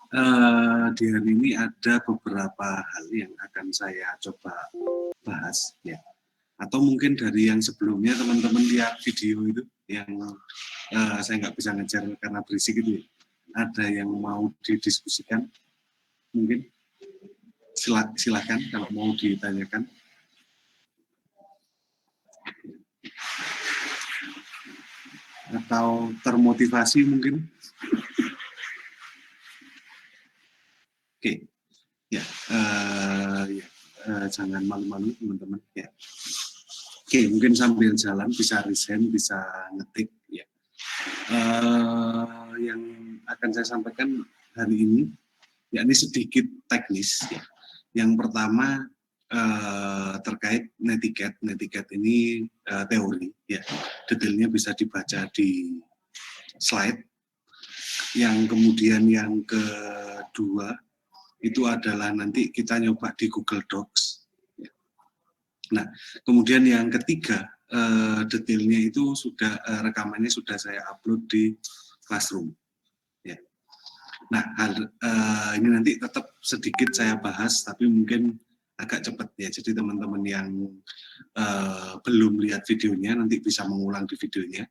Di hari ini ada beberapa hal yang akan saya coba bahas, ya. Atau mungkin dari yang sebelumnya teman-teman lihat video itu yang saya nggak bisa ngejar karena berisik itu, ya. Ada yang mau didiskusikan, mungkin silakan kalau mau ditanyakan. Atau termotivasi mungkin. Oke, ya, jangan malu-malu teman-teman, ya. Oke, mungkin sambil jalan bisa resign, bisa ngetik, ya. Yang akan saya sampaikan hari ini, yakni sedikit teknis, ya. Yang pertama terkait netiquette. Netiquette ini teori, ya. Detailnya bisa dibaca di slide. Yang kemudian yang kedua itu adalah nanti kita nyoba di Google Docs. Nah, kemudian yang ketiga, detailnya itu sudah rekamannya sudah saya upload di Classroom. Ya. Nah, ini nanti tetap sedikit saya bahas, tapi mungkin agak cepat ya. Jadi teman-teman yang belum lihat videonya nanti bisa mengulang di videonya.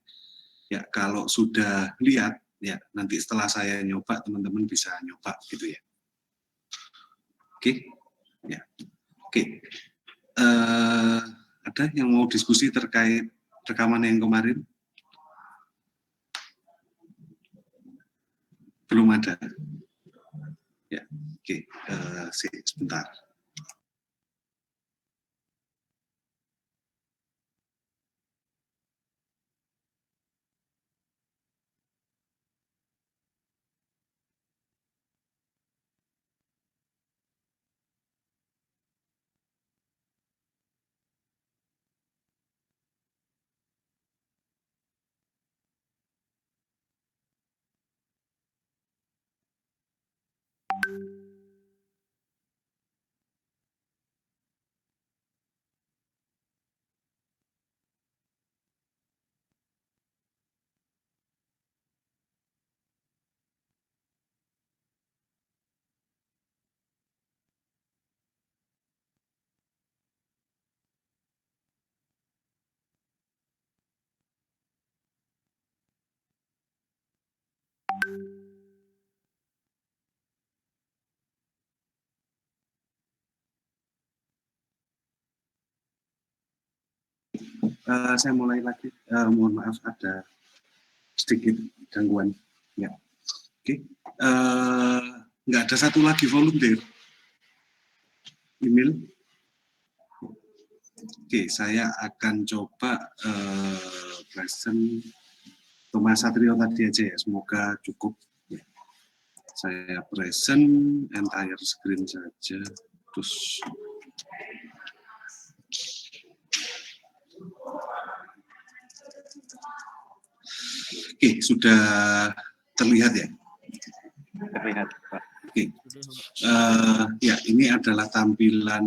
Ya, kalau sudah lihat, ya nanti setelah saya nyoba teman-teman bisa nyoba gitu ya. Oke, ya, oke. Ada yang mau diskusi terkait rekaman yang kemarin? Belum ada. Ya, oke. Sebentar. Saya mulai lagi. Mohon maaf ada sedikit gangguan. Ya, oke. Nggak ada satu lagi volunteer. Email. Oke, saya akan coba present Thomas Satrio tadi aja ya. Semoga cukup. Ya. Saya present entire screen saja. Terus oke, sudah terlihat ya? Terlihat, Pak. Oke, ya ini adalah tampilan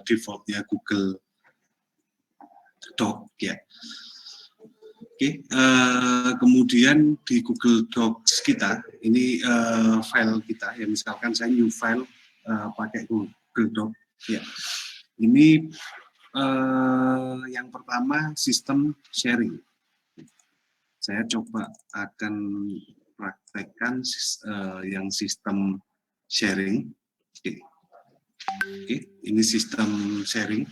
defaultnya Google Doc ya. Oke, kemudian di Google Docs kita, ini file kita, ya misalkan saya new file pakai Google Doc, ya. Ini yang pertama sistem sharing. Saya coba akan praktekkan yang sistem sharing. Oke. Oke, ini sistem sharing.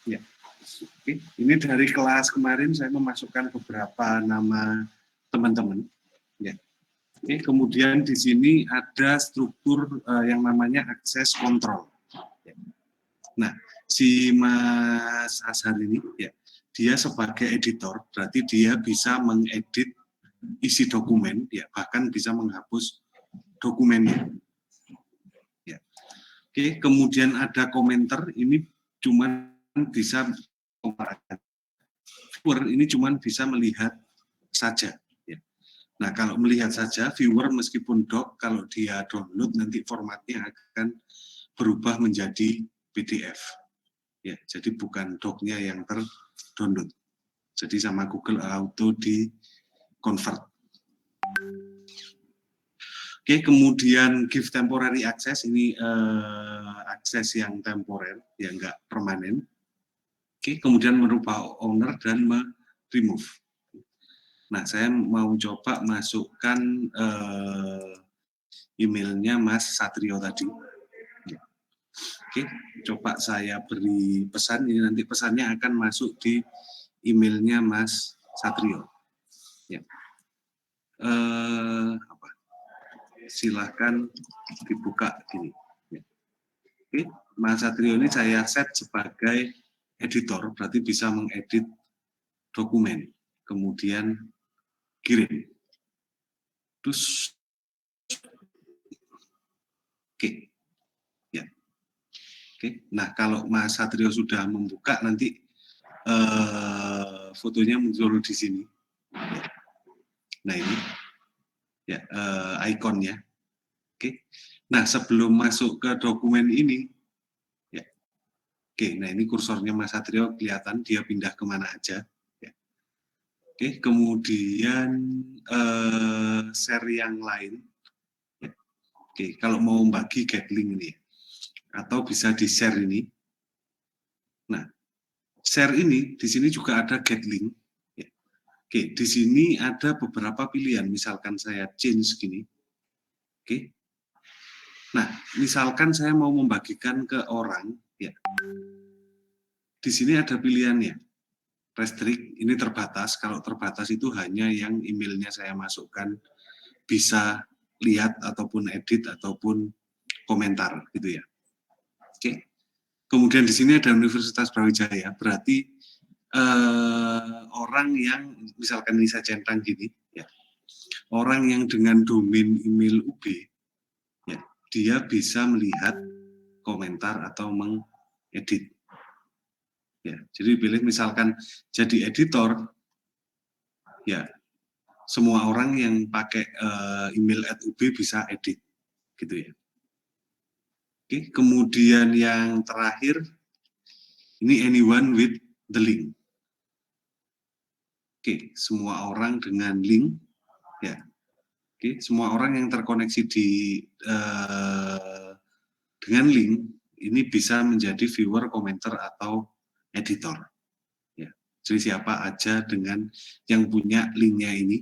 Ya. Oke, ini dari kelas kemarin saya memasukkan beberapa nama teman-teman. Ya. Oke, kemudian di sini ada struktur yang namanya akses kontrol. Ya. Nah, si Mas Ashar ini, ya, dia sebagai editor, berarti dia bisa mengedit isi dokumen, ya, bahkan bisa menghapus dokumennya. Ya. Oke, kemudian ada komentar, ini cuma bisa viewer ini cuma bisa melihat saja. Ya. Nah, kalau melihat saja, viewer meskipun doc, kalau dia download nanti formatnya akan berubah menjadi PDF. Ya, jadi bukan doc-nya yang terdownload. Jadi sama Google Auto di convert. Oke, kemudian give temporary access, ini akses yang temporer, yang enggak permanen. Oke, kemudian merubah owner dan remove. Nah, saya mau coba masukkan emailnya Mas Satrio tadi. Oke, coba saya beri pesan, ini nanti pesannya akan masuk di emailnya Mas Satrio. Ya. Silahkan dibuka gini. Ya. Oke, Mas Satrio ini saya set sebagai editor, berarti bisa mengedit dokumen, kemudian kirim. Terus, oke, ya, oke. Nah, kalau Mas Satrio sudah membuka, nanti fotonya muncul di sini. Nah ini, ya, ikonnya. Oke. Nah, sebelum masuk ke dokumen ini, ya, oke. Nah ini kursornya Mas Satrio kelihatan dia pindah kemana aja. Ya. Oke. Kemudian share yang lain. Ya. Oke. Kalau mau bagi get link ini, atau bisa di share ini. Nah, share ini di sini juga ada get link. Ya. Oke. Di sini ada beberapa pilihan. Misalkan saya change gini. Oke. Nah, misalkan saya mau membagikan ke orang, ya, di sini ada pilihannya. Restrict, ini terbatas. Kalau terbatas itu hanya yang emailnya saya masukkan bisa lihat ataupun edit ataupun komentar, gitu ya. Oke. Kemudian di sini ada Universitas Brawijaya, berarti orang yang misalkan ini saya centang gini, ya, orang yang dengan domain email UB, ya, dia bisa melihat komentar atau mengedit. Ya, jadi pilih misalkan jadi editor, ya semua orang yang pakai email @ub bisa edit, gitu ya. Oke, kemudian yang terakhir ini anyone with the link. Oke, semua orang dengan link, ya. Oke, semua orang yang terkoneksi dengan link ini bisa menjadi viewer, komentar atau editor. Ya, jadi siapa aja dengan yang punya linknya ini,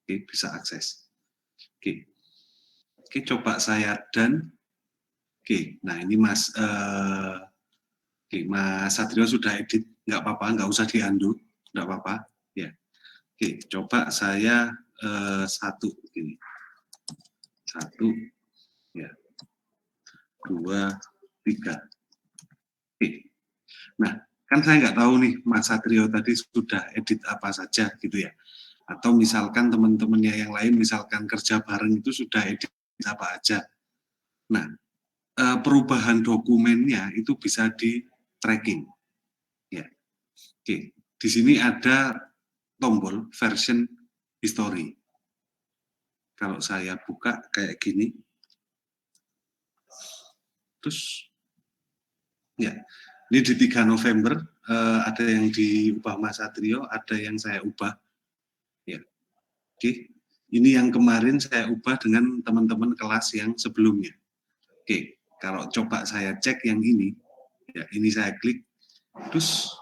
oke, bisa akses. Oke, oke, coba saya done. Oke, nah ini Mas Satrio sudah edit, nggak apa-apa, nggak usah di-undo, nggak apa-apa. Ya, oke, coba saya satu ini, satu, ya, 2, 3. Oke, nah kan saya nggak tahu nih Mas Satrio tadi sudah edit apa saja gitu ya. Atau misalkan teman-temannya yang lain misalkan kerja bareng itu sudah edit apa aja. Nah, perubahan dokumennya itu bisa di tracking. Ya. Oke, di sini ada tombol version history. Kalau saya buka kayak gini, terus ya, ini di 3 November ada yang diubah Mas Satrio, ada yang saya ubah. Ya, oke. Ini yang kemarin saya ubah dengan teman-teman kelas yang sebelumnya. Oke, kalau coba saya cek yang ini, ya ini saya klik, terus,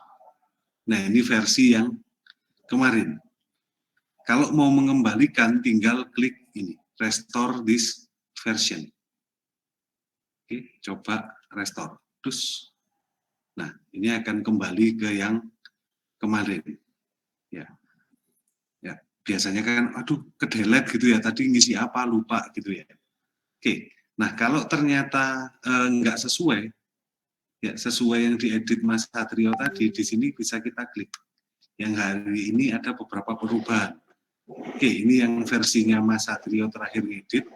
nah ini versi yang kemarin. Kalau mau mengembalikan, tinggal klik ini, restore this version. Oke, coba restore. Terus, nah ini akan kembali ke yang kemarin. Ya, ya biasanya kan, aduh, ke-delete gitu ya, tadi ngisi apa, lupa gitu ya. Oke, nah kalau ternyata nggak sesuai, ya sesuai yang diedit Mas Satrio tadi, di sini bisa kita klik. Yang hari ini ada beberapa perubahan. Oke, ini yang versinya Mas Satrio terakhir ngedit,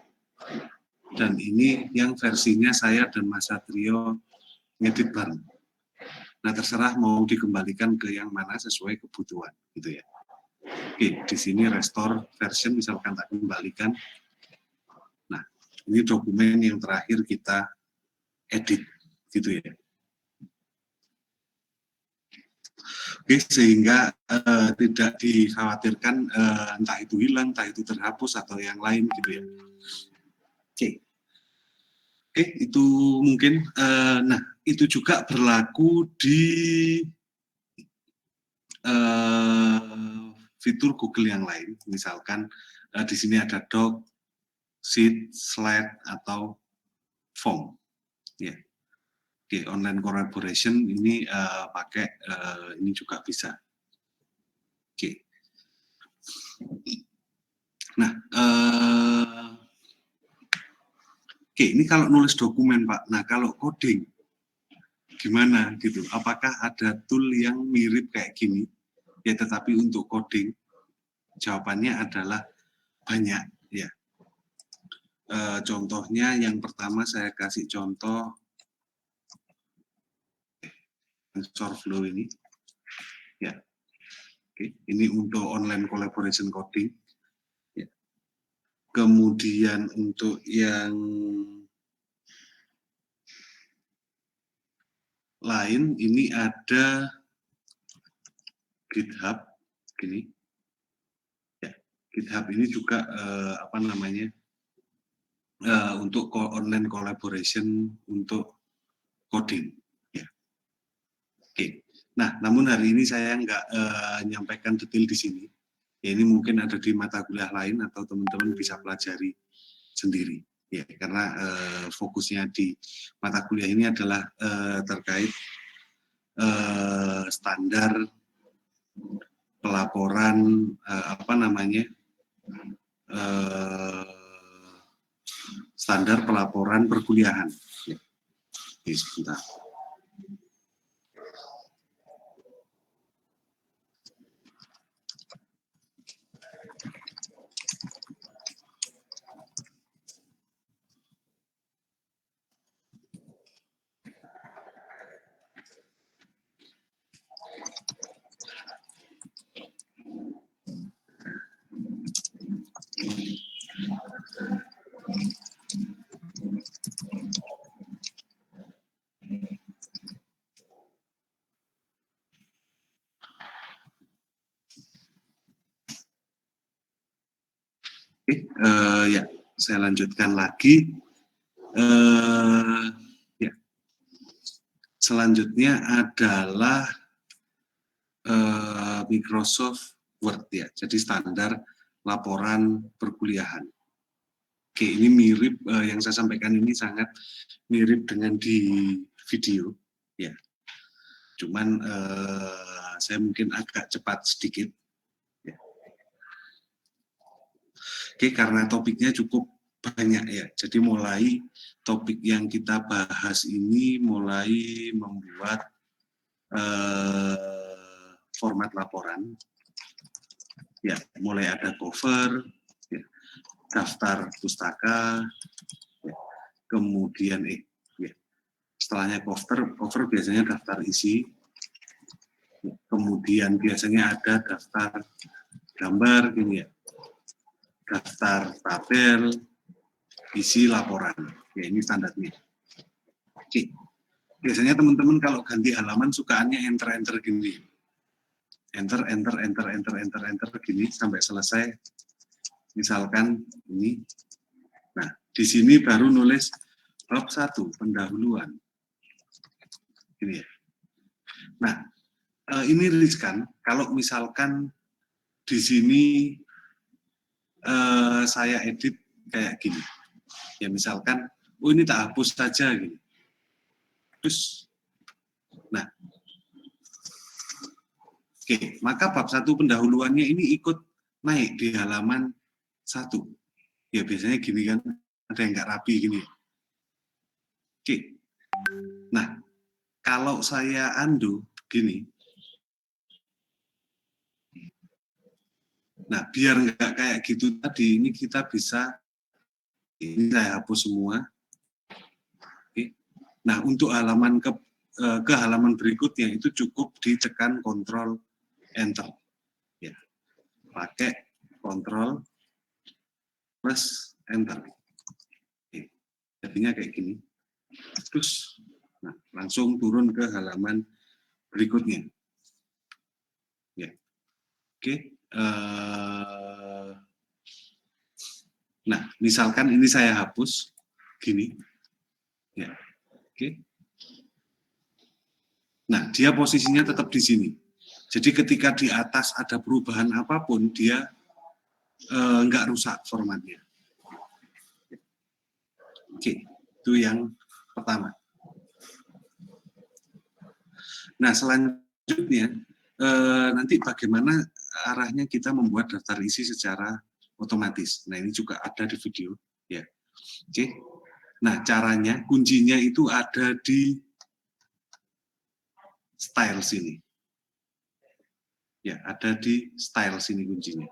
dan ini yang versinya saya dan Mas Satrio ngedit bareng. Nah, terserah mau dikembalikan ke yang mana sesuai kebutuhan, gitu ya. Oke, di sini restore version, misalkan tak kembalikan. Nah, ini dokumen yang terakhir kita edit, gitu ya. Oke, sehingga tidak dikhawatirkan entah itu hilang, entah itu terhapus atau yang lain gitu ya. Oke, itu mungkin. Nah, itu juga berlaku di fitur Google yang lain. Misalkan di sini ada Doc, Sheet, Slide, atau Form. Ya. Oke, online collaboration ini pakai ini juga bisa. Oke. Nah, oke, ini kalau nulis dokumen, Pak. Nah, kalau coding, gimana gitu? Apakah ada tool yang mirip kayak gini? Ya, tetapi untuk coding, jawabannya adalah banyak. Ya. Contohnya yang pertama saya kasih contoh TensorFlow ini. Ya. Oke, ini untuk online collaboration coding. Ya. Kemudian untuk yang lain ini ada GitHub gini. Ya, GitHub ini juga apa namanya? Untuk online collaboration untuk coding. Ya. Oke. Nah, namun hari ini saya nggak nyampaikan detail di sini. Ya, ini mungkin ada di mata kuliah lain atau teman-teman bisa pelajari sendiri. Ya, karena fokusnya di mata kuliah ini adalah terkait standar pelaporan apa namanya standar pelaporan perkuliahan. Ya. Oke, sebentar. Oke, ya, saya lanjutkan lagi. Ya. Selanjutnya adalah Microsoft Word ya. Jadi standar laporan perkuliahan. Oke, ini mirip yang saya sampaikan ini sangat mirip dengan di video ya. Cuman saya mungkin agak cepat sedikit. Ya. Oke, karena topiknya cukup banyak ya. Jadi mulai topik yang kita bahas ini mulai membuat format laporan. Ya, mulai ada cover, ya, daftar pustaka, ya, kemudian ya, setelahnya cover biasanya daftar isi, ya, kemudian biasanya ada daftar gambar, gini ya. Daftar tabel, isi laporan. Ya, ini standarnya. Oke. Biasanya teman-teman kalau ganti halaman sukaannya enter gini. Enter gini sampai selesai. Misalkan ini. Nah, di sini baru nulis bab 1 pendahuluan. Gini ya. Nah, ini riskan kalau misalkan di sini saya edit kayak gini. Ya misalkan, oh ini tak hapus saja gini. Terus, nah, oke, maka bab 1 pendahuluannya ini ikut naik di halaman 1. Ya biasanya gini kan, ada yang nggak rapi gini. Oke, nah kalau saya undo gini, nah biar nggak kayak gitu tadi, ini kita bisa, ini saya hapus semua. Oke. Nah untuk halaman ke halaman berikutnya itu cukup ditekan Ctrl Enter. Ya, pakai Ctrl plus Enter. Oke. Jadinya kayak gini. Terus nah, langsung turun ke halaman berikutnya. Ya. Oke. Nah, misalkan ini saya hapus, gini. Ya, oke. Nah, dia posisinya tetap di sini. Jadi ketika di atas ada perubahan apapun, dia nggak rusak formatnya. Oke, itu yang pertama. Nah, selanjutnya, nanti bagaimana arahnya kita membuat daftar isi secara otomatis. Nah, ini juga ada di video. Ya, oke. Nah, caranya, kuncinya itu ada di style sini. Ya, ada di style sini kuncinya.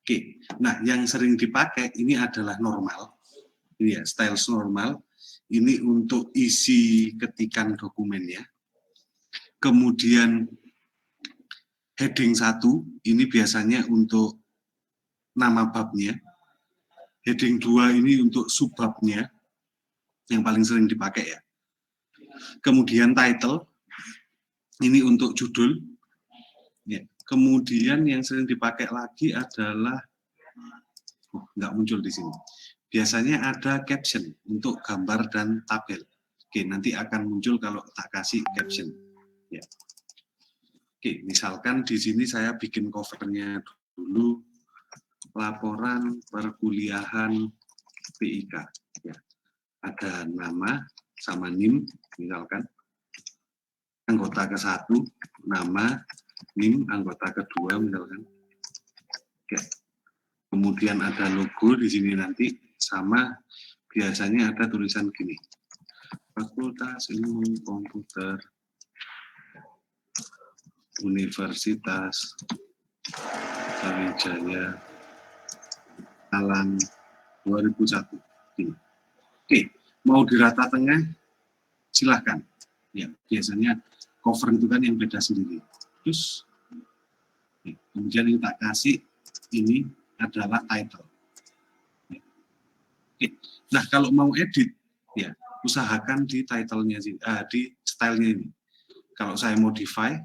Oke, nah yang sering dipakai ini adalah normal. Ini ya, style normal. Ini untuk isi ketikan dokumennya. Kemudian heading 1, ini biasanya untuk nama babnya. Heading 2 ini untuk subbabnya, yang paling sering dipakai ya. Kemudian title, ini untuk judul. Ya. Kemudian yang sering dipakai lagi adalah, nggak muncul di sini. Biasanya ada caption untuk gambar dan tabel. Oke, nanti akan muncul kalau tak kasih caption. Ya. Oke, misalkan di sini saya bikin covernya dulu, laporan perkuliahan PIK. Ya. Ada nama sama NIM, misalkan. Anggota ke-1, nama, NIM, anggota kedua, misalkan. Oke. Kemudian ada logo di sini nanti, sama biasanya ada tulisan gini. Fakultas Ilmu Komputer Universitas Sriwijaya Alam 2001. Oke, mau di rata tengah silahkan. Ya, biasanya cover itu kan yang beda sendiri. Terus kemudian yang tak kasih ini adalah title. Oke. Nah, kalau mau edit, ya usahakan di title-nya, di style-nya ini. Kalau saya modify,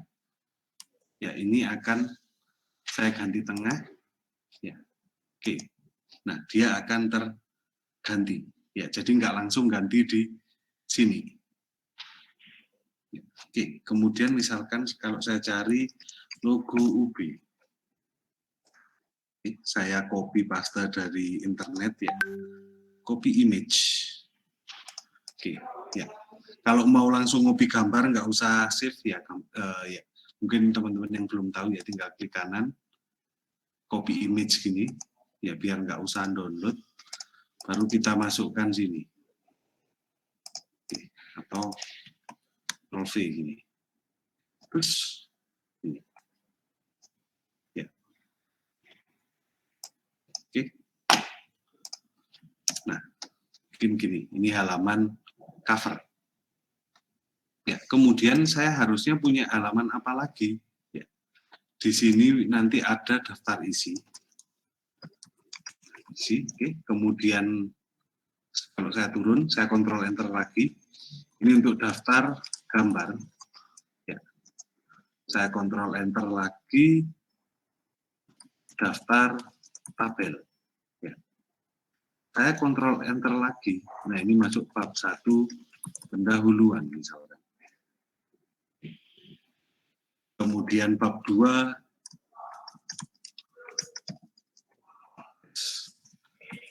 ya ini akan saya ganti tengah, ya. Oke. Nah, dia akan terganti. Ya, jadi nggak langsung ganti di sini. Ya. Oke. Kemudian misalkan kalau saya cari logo UB, saya copy paste dari internet ya, copy image. Oke, ya. Kalau mau langsung copy gambar nggak usah save ya, ya. Mungkin teman-teman yang belum tahu ya tinggal klik kanan, copy image gini, ya biar nggak usah download, baru kita masukkan sini. Oke, atau Ctrl V gini. Terus ini. Ya. Oke. Nah, bikin gini. Ini halaman cover. Ya, kemudian saya harusnya punya halaman apa lagi? Ya. Di sini nanti ada daftar isi. Oke. Kemudian kalau saya turun, saya kontrol enter lagi. Ini untuk daftar gambar. Ya. Saya kontrol enter lagi, daftar tabel. Ya. Saya kontrol enter lagi. Nah, ini masuk bab 1 pendahuluan misalkan. Kemudian bab 2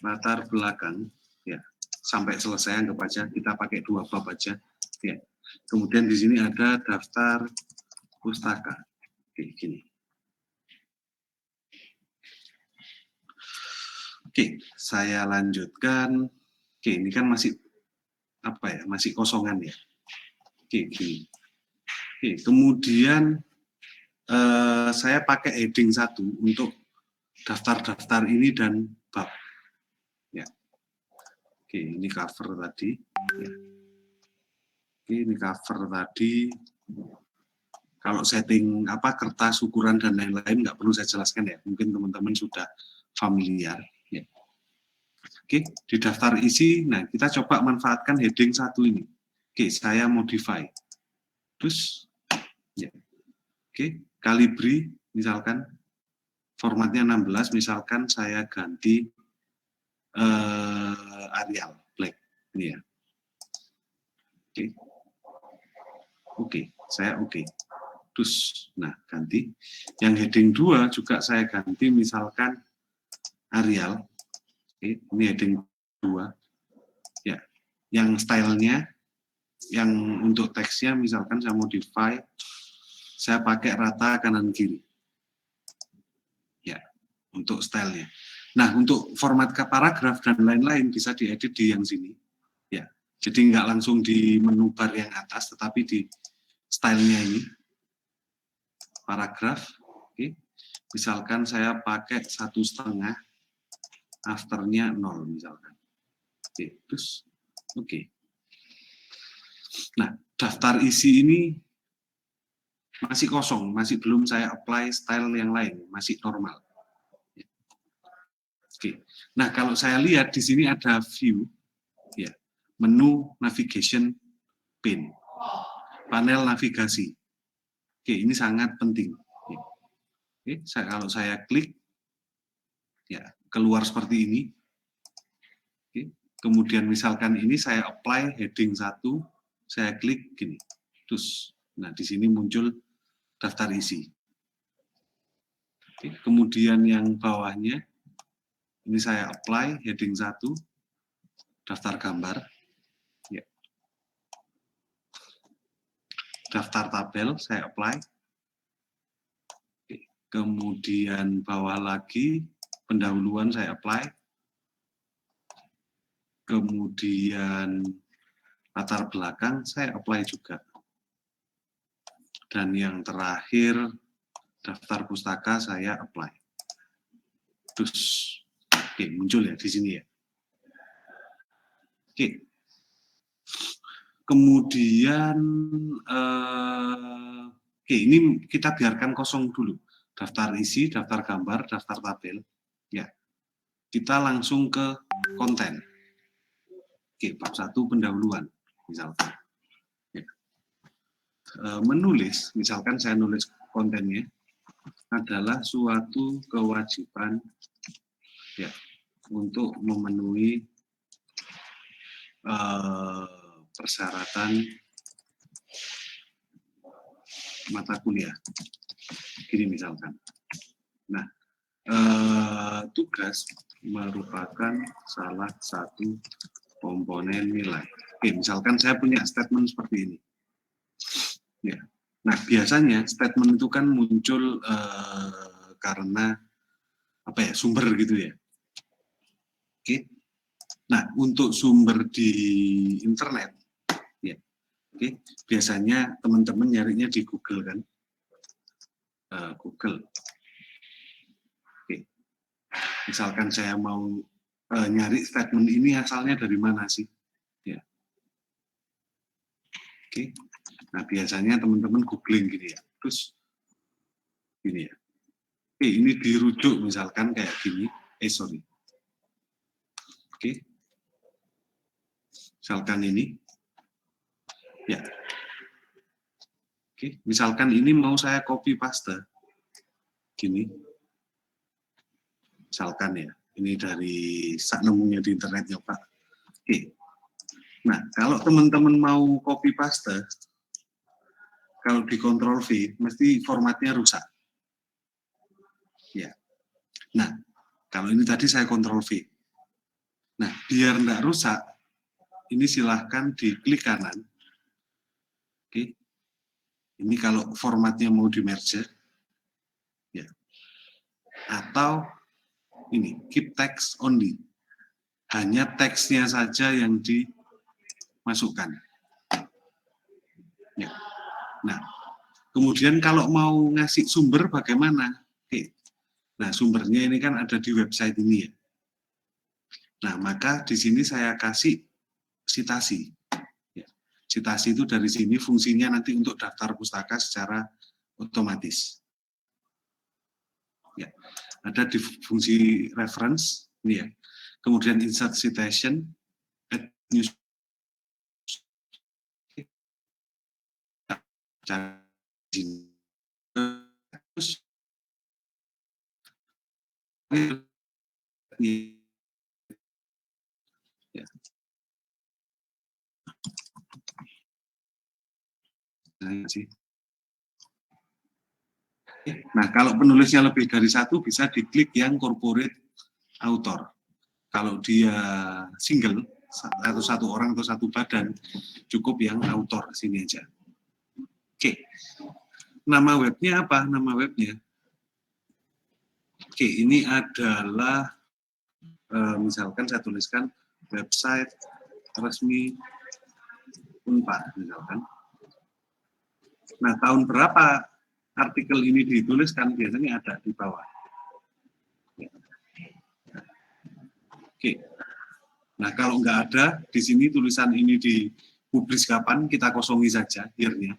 latar belakang, ya sampai selesai anggap aja kita pakai 2 bab aja, ya. Kemudian di sini ada daftar pustaka, kayak gini. Oke, saya lanjutkan. Oke, ini kan masih apa ya, masih kosongan ya. Oke, gini. Oke, kemudian saya pakai heading 1 untuk daftar-daftar ini dan bab. Ya. Oke, ini cover tadi. Ya. Oke, ini cover tadi. Kalau setting apa kertas, ukuran dan lain-lain nggak perlu saya jelaskan ya. Mungkin teman-teman sudah familiar. Ya. Oke, di daftar isi, nah kita coba manfaatkan heading 1 ini. Oke, saya modify. Terus, ya. Oke, Calibri, misalkan formatnya 16, misalkan saya ganti Arial black ini ya. Oke, saya oke. Terus, nah ganti. Yang heading 2 juga saya ganti misalkan Arial. Oke, ini heading 2. Ya, yang stylenya, yang untuk teksnya misalkan saya modify, saya pakai rata kanan kiri. Ya, untuk stylenya. Nah, untuk format ke paragraf dan lain-lain bisa diedit di yang sini. Ya, jadi nggak langsung di menu bar yang atas, tetapi di stylenya ini. Paragraf, oke. Misalkan saya pakai 1,5, afternya 0 misalkan. Oke, terus oke. Nah, daftar isi ini masih kosong, masih belum saya apply style yang lain, masih normal. Oke. Nah, kalau saya lihat di sini ada view, ya, menu navigation pane, panel navigasi. Oke, ini sangat penting. Oke, kalau saya klik, ya keluar seperti ini. Oke, kemudian misalkan ini saya apply heading 1, saya klik gini, terus, nah di sini muncul daftar isi. Oke, kemudian yang bawahnya, ini saya apply heading 1, daftar gambar. Ya. Daftar tabel, saya apply. Oke. Kemudian bawah lagi, pendahuluan saya apply. Kemudian latar belakang, saya apply juga. Dan yang terakhir, daftar pustaka, saya apply. Terus, oke, muncul ya di sini ya. Oke. Kemudian, oke, ini kita biarkan kosong dulu. Daftar isi, daftar gambar, daftar tabel. Ya, kita langsung ke konten. Oke, bab 1 pendahuluan, misalkan. Ya. Menulis, misalkan saya nulis kontennya, adalah suatu kewajiban ya untuk memenuhi persyaratan mata kuliah. Gini misalkan. Nah, tugas merupakan salah satu komponen nilai. Oke, misalkan saya punya statement seperti ini. Ya. Nah, biasanya statement itu kan muncul karena apa ya, sumber gitu ya. Oke. Nah, untuk sumber di internet, ya, oke, biasanya teman-teman nyarinya di Google kan, Google. Oke. Misalkan saya mau nyari statement ini asalnya dari mana sih, ya. Oke. Nah, biasanya teman-teman googling gini ya, terus gini ya. Oke, ini dirujuk misalkan kayak gini, sorry. Oke. Misalkan ini, ya. Oke, misalkan ini mau saya copy paste, gini. Misalkan ya, ini dari sak nemunya di internet ya Pak. Oke. Nah, kalau teman-teman mau copy paste, kalau di Ctrl V, mesti formatnya rusak. Ya. Nah, kalau ini tadi saya Ctrl V. Nah, biar nggak rusak, ini silahkan diklik kanan. Oke. Ini kalau formatnya mau di merge, ya. Atau ini keep text only. Hanya teksnya saja yang dimasukkan. Ya. Nah, kemudian kalau mau ngasih sumber bagaimana? Oke. Nah, sumbernya ini kan ada di website ini ya. Nah, maka di sini saya kasih citasi. Ya. Citasi itu dari sini fungsinya nanti untuk daftar pustaka secara otomatis. Ya. Ada di fungsi reference, ini ya. Kemudian insert citation, add news. Terus Nah, kalau penulisnya lebih dari satu, bisa diklik yang corporate author. Kalau dia single, atau satu orang atau satu badan, cukup yang author, sini aja. Oke. Nama webnya apa? Nama webnya. Oke, ini adalah, misalkan saya tuliskan website resmi Unpad, misalkan. Nah, tahun berapa artikel ini dituliskan biasanya ada di bawah. Oke. Nah, kalau nggak ada di sini tulisan ini dipublis kapan, kita kosongi saja year-nya.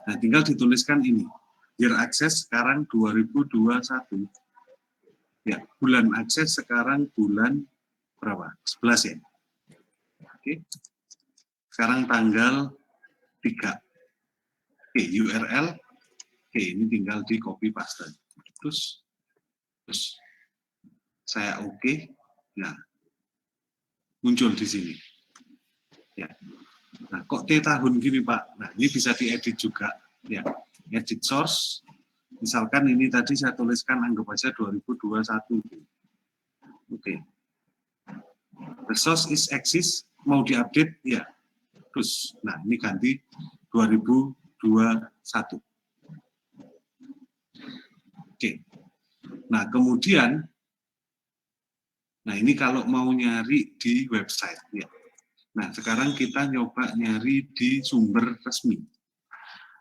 Nah, tinggal dituliskan ini. Year akses sekarang 2021. Ya, bulan akses sekarang bulan berapa? 11 ya. Oke. Sekarang tanggal 3. Oke, URL. Oke, ini tinggal di copy paste. Terus saya oke. Nah, muncul di sini. Ya. Nah, kok T tahun gini, Pak? Nah, ini bisa diedit juga. Ya, edit source. Misalkan ini tadi saya tuliskan anggap aja 2021. Oke. The source is exist, mau diupdate, ya. Terus, nah ini ganti 2021. Oke. Nah, kemudian, nah ini kalau mau nyari di website, ya. Nah, sekarang kita nyoba nyari di sumber resmi.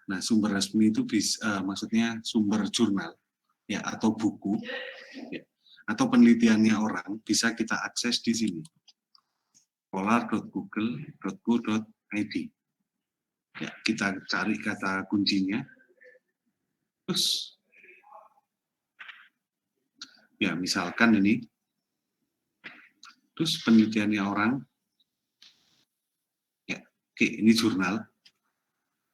Nah, sumber resmi itu bisa, maksudnya sumber jurnal, ya, atau buku, ya, atau penelitiannya orang, bisa kita akses di sini. polar.google.co.id. Ya, kita cari kata kuncinya. Terus, ya, misalkan ini, terus penelitiannya orang, ya, oke, ini jurnal.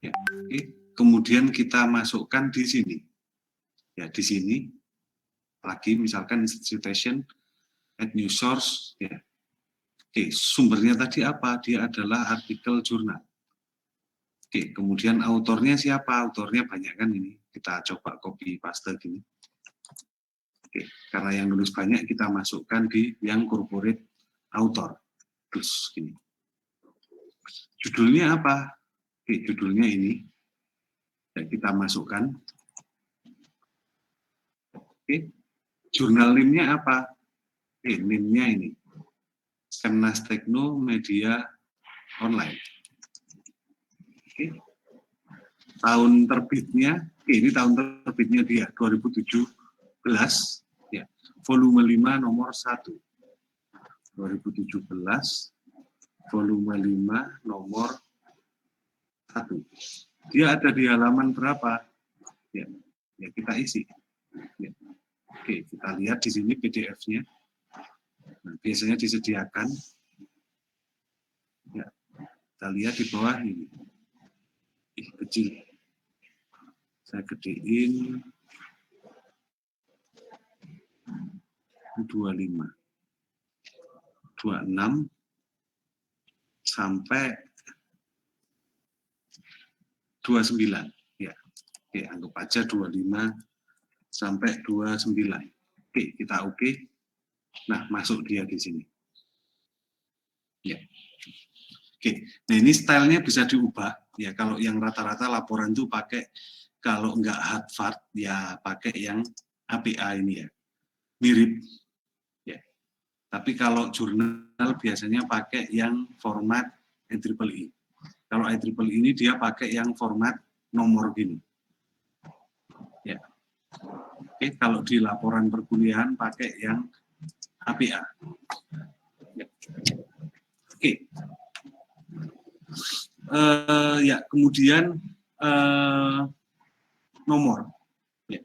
Ya, oke. Kemudian kita masukkan di sini. Ya, di sini lagi misalkan institution at news source, ya. Oke, sumbernya tadi apa? Dia adalah artikel jurnal. Oke, kemudian autornya siapa? Autornya banyak kan ini. Kita coba copy paste gini. Oke, karena yang nulis banyak kita masukkan di yang corporate author. Terus gini. Judulnya apa? Oke, judulnya ini. Ya, kita masukkan. Oke, jurnal name-nya apa? Oke, name-nya ini. Kemnas Tekno Media Online. Oke. Tahun terbitnya, oke, ini tahun terbitnya dia, 2017, ya, volume 5 nomor 1. 2017, volume 5 nomor 1. Dia ada di halaman berapa? Ya, ya kita isi. Ya. Oke, kita lihat di sini PDF-nya. Nah, biasanya disediakan. Ya, kita lihat di bawah ini. Kecil. Saya gedein 25. 26 sampai 29. Ya. Oke, anggap aja 25 sampai 29. Oke, kita oke. Nah, masuk dia di sini. Ya. Oke, nah ini stylenya bisa diubah. Ya, kalau yang rata-rata laporan itu pakai, kalau nggak Harvard, ya pakai yang APA ini ya. Mirip. Ya. Tapi kalau jurnal biasanya pakai yang format IEEE. Kalau IEEE ini dia pakai yang format nomor gini. Ya. Oke, kalau di laporan perkuliahan pakai yang APA. Ya. Oke. Ya, kemudian nomor. Ya.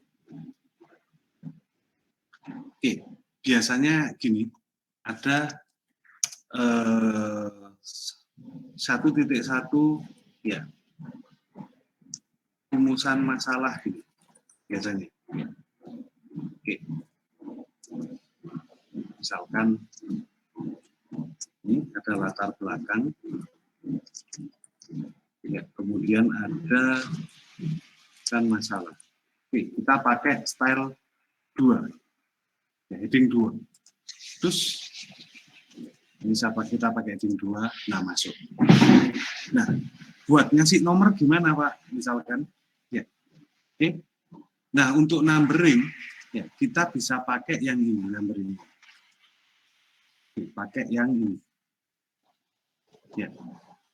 Oke, biasanya gini, ada 1.1 ya, rumusan masalah gitu, biasanya. Oke. Misalkan ini ada latar belakang. Ya, kemudian ada kan masalah. Oke, kita pakai style 2. Ya, heading 2. Terus ini kita pakai heading 2, nah masuk. Nah, buat ngasih nomor gimana Pak? Misalkan, ya, oke. Nah, untuk numbering, ya kita bisa pakai yang ini, numbering. Oke, pakai yang ini. Ya,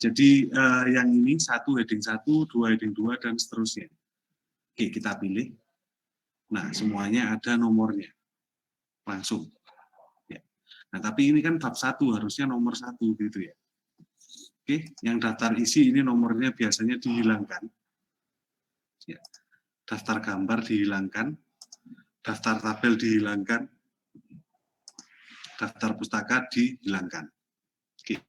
jadi yang ini 1 heading 1, 2 heading 2 dan seterusnya. Oke, kita pilih. Nah, semuanya ada nomornya. Langsung. Ya. Nah, tapi ini kan bab 1, harusnya nomor 1 gitu ya. Oke, yang daftar isi ini nomornya biasanya dihilangkan. Ya. Daftar gambar dihilangkan, daftar tabel dihilangkan, daftar pustaka dihilangkan. Oke.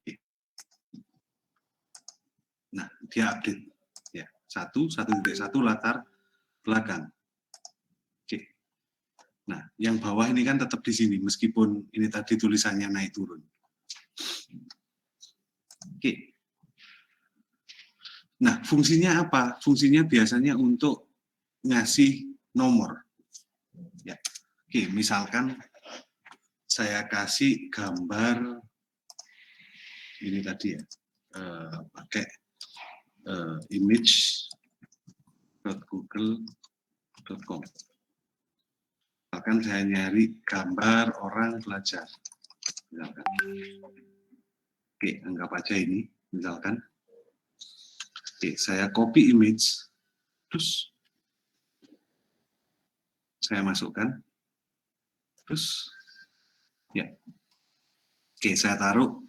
Nah, dia update. Ya, 1.1 latar belakang. Oke. Nah, yang bawah ini kan tetap di sini, meskipun ini tadi tulisannya naik turun. Oke. Nah, fungsinya apa? Fungsinya biasanya untuk ngasih nomor. Ya. Oke, misalkan saya kasih gambar ini tadi ya, pakai image.google.com. Misalkan saya nyari gambar orang belajar. Misalkan. Oke, anggap aja ini, misalkan. Oke, saya copy image, terus saya masukkan, terus ya, oke saya taruh,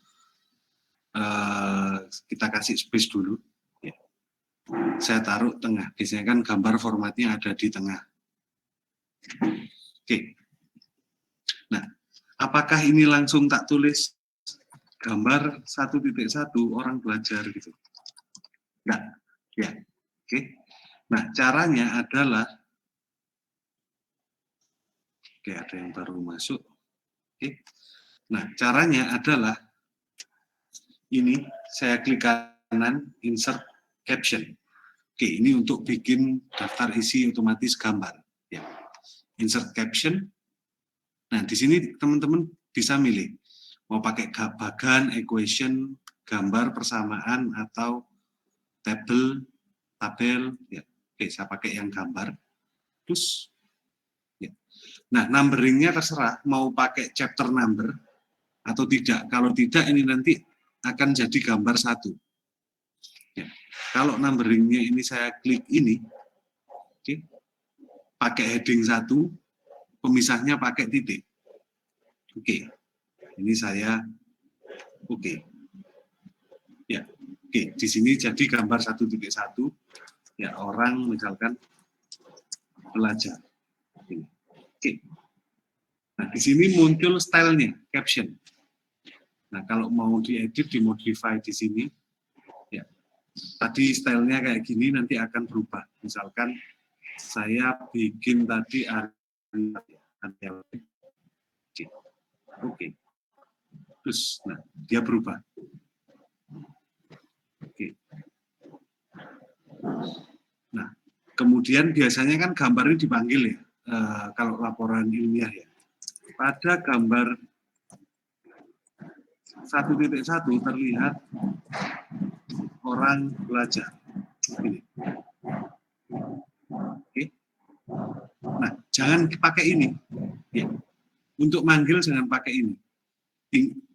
kita kasih space dulu, ya. Saya taruh tengah, biasanya kan gambar formatnya ada di tengah. Oke, nah apakah ini langsung tak tulis gambar 1.1 orang belajar gitu? Nah, ya, oke. Nah caranya adalah, oke ada yang baru masuk, oke. Nah caranya adalah ini saya klik kanan insert caption. Oke, ini untuk bikin daftar isi otomatis gambar. Ya. Insert caption. Nah, di sini teman-teman bisa milih mau pakai bagan, equation, gambar, persamaan, atau tabel. Ya. Oke, saya pakai yang gambar. Terus, ya. Nah, numberingnya terserah mau pakai chapter number atau tidak. Kalau tidak, ini nanti akan jadi gambar 1. Ya. Kalau numberingnya ini saya klik ini, oke, pakai heading 1, pemisahnya pakai titik. Oke, ini saya oke. Ya, oke, di sini jadi gambar 1.1, ya orang misalkan belajar. Oke. Nah, di sini muncul stylenya, caption. Nah, kalau mau diedit, dimodify di sini, ya. Tadi stylenya kayak gini, nanti akan berubah. Misalkan saya bikin tadi oke. Terus, nah, dia berubah. Oke. Nah, kemudian biasanya kan gambar ini dipanggil ya, kalau laporan ilmiah ya. Pada gambar 1.1 terlihat orang belajar. Ini. Oke. Nah, jangan dipakai ini. Ya. Untuk manggil jangan pakai ini.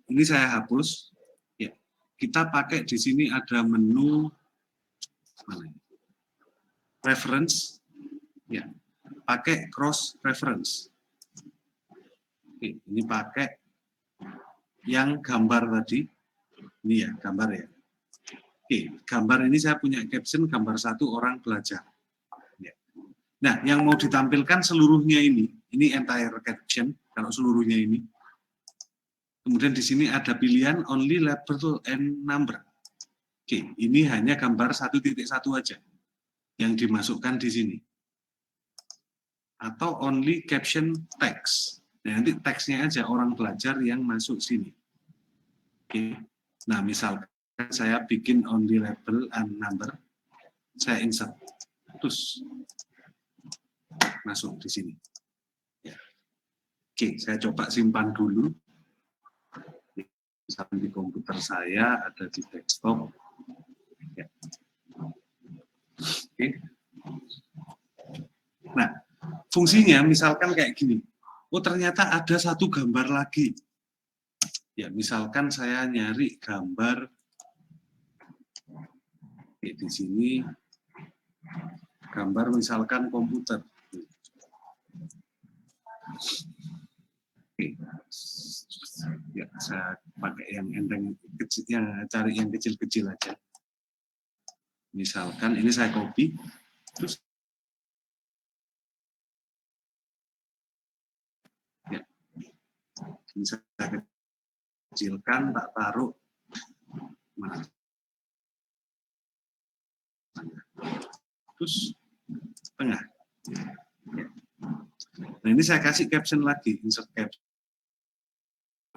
Ini saya hapus. Ya. Kita pakai di sini ada menu reference. Ya. Pakai cross reference. Oke, ini pakai yang gambar tadi. Ini ya, gambar ya. Oke, gambar ini saya punya caption gambar 1 orang belajar. Ya. Nah, yang mau ditampilkan seluruhnya ini entire caption, kalau seluruhnya ini. Kemudian di sini ada pilihan only label and number. Oke, ini hanya gambar 1.1 aja yang dimasukkan di sini. Atau only caption text. Nah, nanti teksnya aja orang belajar yang masuk sini. Oke. Nah, misalkan saya bikin only label and number, saya insert, terus masuk di sini. Ya. Oke, saya coba simpan dulu. Misalkan di komputer saya, ada di desktop. Ya. Oke. Nah, fungsinya misalkan kayak gini. Oh, ternyata ada satu gambar lagi. Ya, misalkan saya nyari gambar di sini, gambar misalkan komputer. Oke. Ya, saya pakai yang enteng kecil, yang cari yang kecil-kecil aja. Misalkan ini saya copy, terus ya, ini saya kecilkan, tak taruh mana? Terus tengah. Ya. Nah, ini saya kasih caption lagi, insert caption.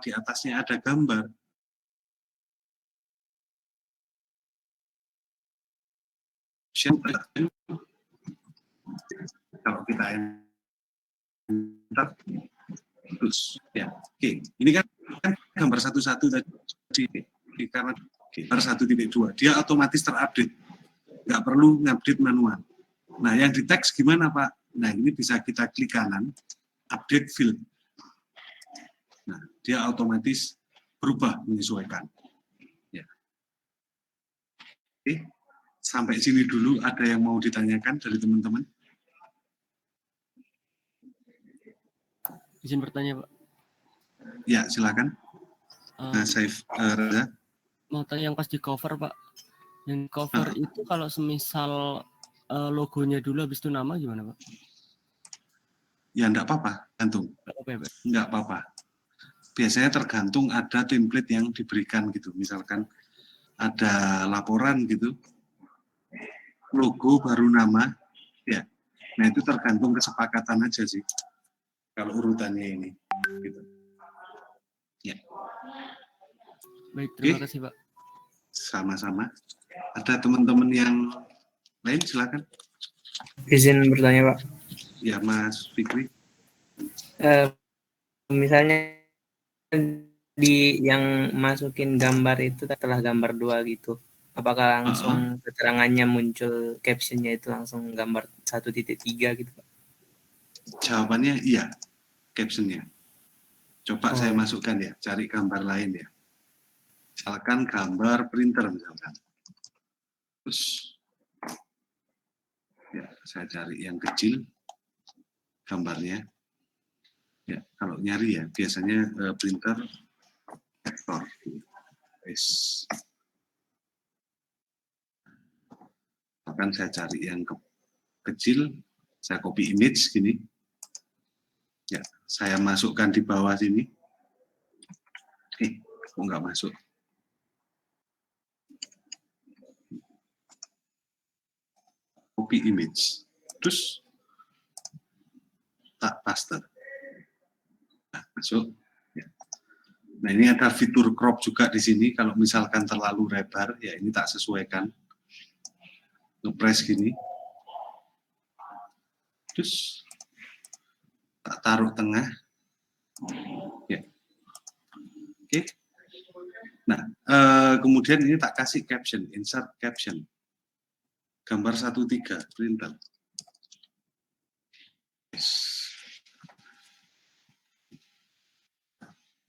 Di atasnya ada gambar. Kalau kita enter, terus ya, oke. Ini kan gambar satu-satu tadi, karena gambar 1.2, dia otomatis terupdate, nggak perlu ngupdate manual. Nah, yang di teks gimana, Pak? Nah, ini bisa kita klik kanan, update field. Nah, dia otomatis berubah, menyesuaikan. Ya. Oke, sampai sini dulu. Ada yang mau ditanyakan dari teman-teman? Izin bertanya, Pak. Ya, silakan. Saif Reza. Mau tanya yang pas di cover, Pak. Yang cover itu kalau semisal logonya dulu habis itu nama gimana, Pak? Ya, enggak apa-apa, gantung. Enggak apa-apa. Biasanya tergantung ada template yang diberikan gitu. Misalkan ada laporan gitu, logo baru nama, ya. Nah, itu tergantung kesepakatan aja sih. Kalau urutannya ini, gitu. Ya. Baik, terima kasih, Pak. Sama-sama. Ada teman-teman yang lain, silakan. Izin bertanya, Pak. Ya, Mas Fikri. Misalnya di yang masukin gambar itu setelah gambar 2 gitu, apakah langsung keterangannya muncul, captionnya itu langsung gambar 1.3 gitu, Pak? Jawabannya iya, captionnya. Coba saya masukkan ya, cari gambar lain ya. Misalkan gambar printer misalkan. Terus ya, saya cari yang kecil gambarnya. Ya, kalau nyari ya biasanya printer vektor. Bahkan saya cari yang kecil, saya copy image gini. Ya, saya masukkan di bawah sini. Kok nggak masuk? Copy image. Terus tak paste. Nah, masuk. Ya. Nah, ini ada fitur crop juga di sini. Kalau misalkan terlalu lebar, ya ini tak sesuaikan. Ngepress gini. Terus tak taruh tengah. Ya. Oke. Nah, kemudian ini tak kasih caption, insert caption. Gambar 1.3 printer.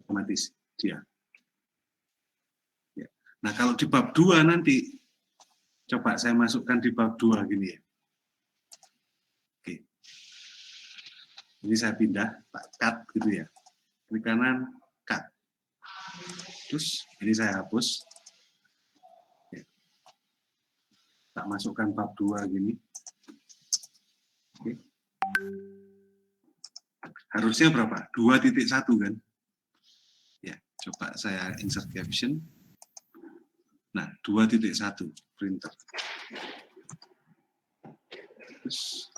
Otomatis dia. Ya. Nah, kalau di bab 2 nanti, coba saya masukkan di bab 2 gini ya. Oke. Ini saya pindah, tak cut gitu ya. Klik kanan, cut. Terus ini saya hapus. Ya. Tak masukkan bab 2 gini. Oke. Harusnya berapa? 2.1 kan? Ya, coba saya insert caption. Nah, 2.1 printer. Terus,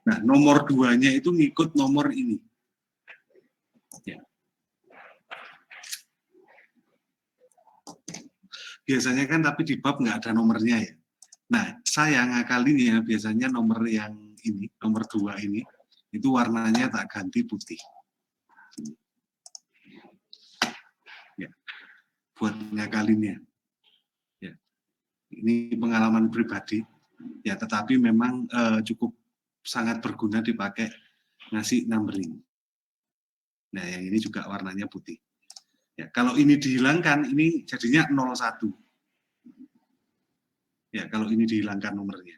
nah, nomor 2-nya itu ngikut nomor ini. Ya. biasanya kan tapi di bab nggak ada nomornya ya. Nah, saya ngakalinya biasanya nomor yang ini, nomor 2 ini, itu warnanya tak ganti putih. Ya, buat ngakalinnya. Ya, ini pengalaman pribadi. Ya, tetapi memang cukup sangat berguna dipakai ngasih numbering. Nah, yang ini juga warnanya putih. Ya, kalau ini dihilangkan, ini jadinya 01. Ya, kalau ini dihilangkan nomornya.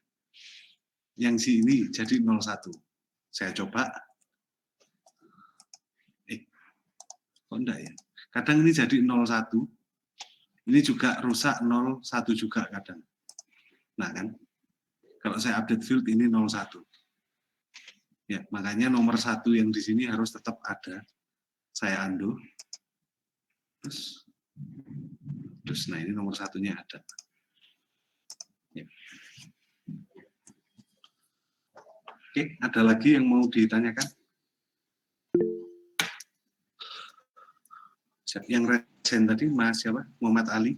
Yang si ini jadi 01. Saya coba. Kok enggak ya? Kadang ini jadi 01. Ini juga rusak 01 juga kadang. Nah kan, kalau saya update field ini 01. Ya, makanya nomor 1 yang di sini harus tetap ada. Saya undo. Terus nah ini nomor 1-nya ada. Ya. Oke, ada lagi yang mau ditanyakan? Yang resen tadi Mas siapa? Muhammad Ali?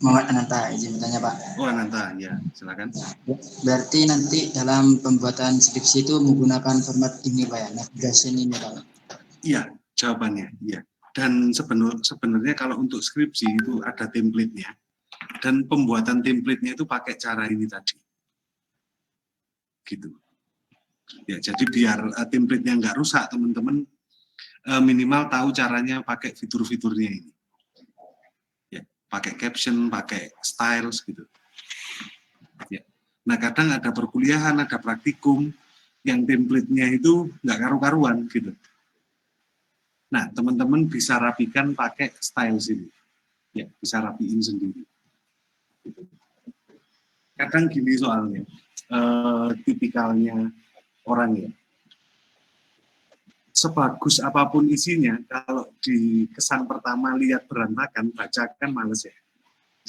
Muhammad Ananta, izin bertanya Pak. Oh Ananta, ya silakan. Berarti nanti dalam pembuatan skripsi itu menggunakan format ini Pak ya, navigation ini Pak? Iya, jawabannya iya. Dan sebenarnya kalau untuk skripsi itu ada template-nya. Dan pembuatan template-nya itu pakai cara ini tadi. Gitu. Ya, jadi biar template-nya nggak rusak, teman-teman minimal tahu caranya pakai fitur-fiturnya ini. Ya, pakai caption, pakai styles gitu. Ya. Nah, kadang ada perkuliahan, ada praktikum yang template-nya itu nggak karu-karuan gitu. Nah, teman-teman bisa rapikan pakai style sini. Ya, bisa rapiin sendiri. Gitu. Kadang gini soalnya, tipikalnya orang ya. Sebagus apapun isinya, kalau di kesan pertama lihat berantakan, baca kan males ya.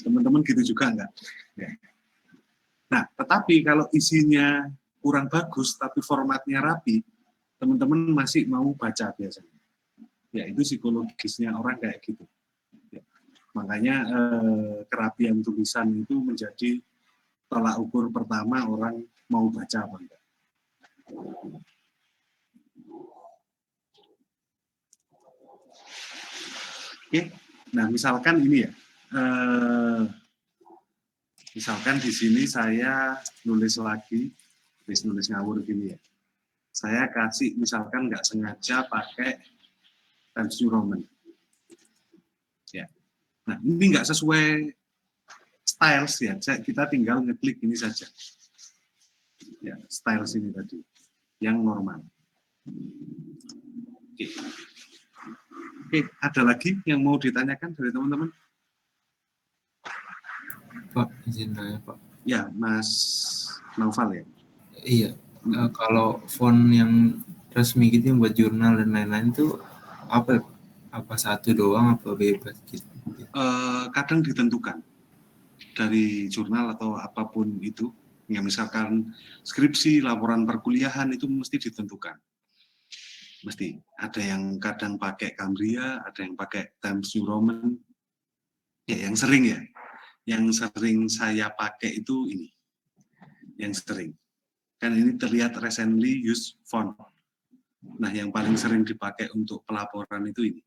Teman-teman gitu juga enggak? Ya. Nah, tetapi kalau isinya kurang bagus, tapi formatnya rapi, teman-teman masih mau baca biasanya. Ya, itu psikologisnya orang kayak gitu. Ya. Makanya kerapian tulisan itu menjadi tolak ukur pertama orang mau baca apa enggak. Oke, nah misalkan ini ya, misalkan di sini saya nulis lagi, nulis ngawur gini ya, saya kasih misalkan nggak sengaja pakai Times New Roman, ya, nah ini nggak sesuai styles ya, kita tinggal ngeklik ini saja, ya styles ini tadi, yang normal. Oke. Oke, ada lagi yang mau ditanyakan dari teman-teman? Pak, izin nanya Pak. Ya, Mas Naufal ya? Iya, kalau font yang resmi gitu yang buat jurnal dan lain-lain itu apa? Apa satu doang, apa bebas gitu? Kadang ditentukan dari jurnal atau apapun itu. Ya, misalkan skripsi, laporan perkuliahan itu mesti ditentukan. Mesti ada yang kadang pakai Cambria, ada yang pakai Times New Roman. Ya, yang sering saya pakai itu ini. Yang sering. Kan ini terlihat recently used font. Nah, yang paling sering dipakai untuk pelaporan itu ini.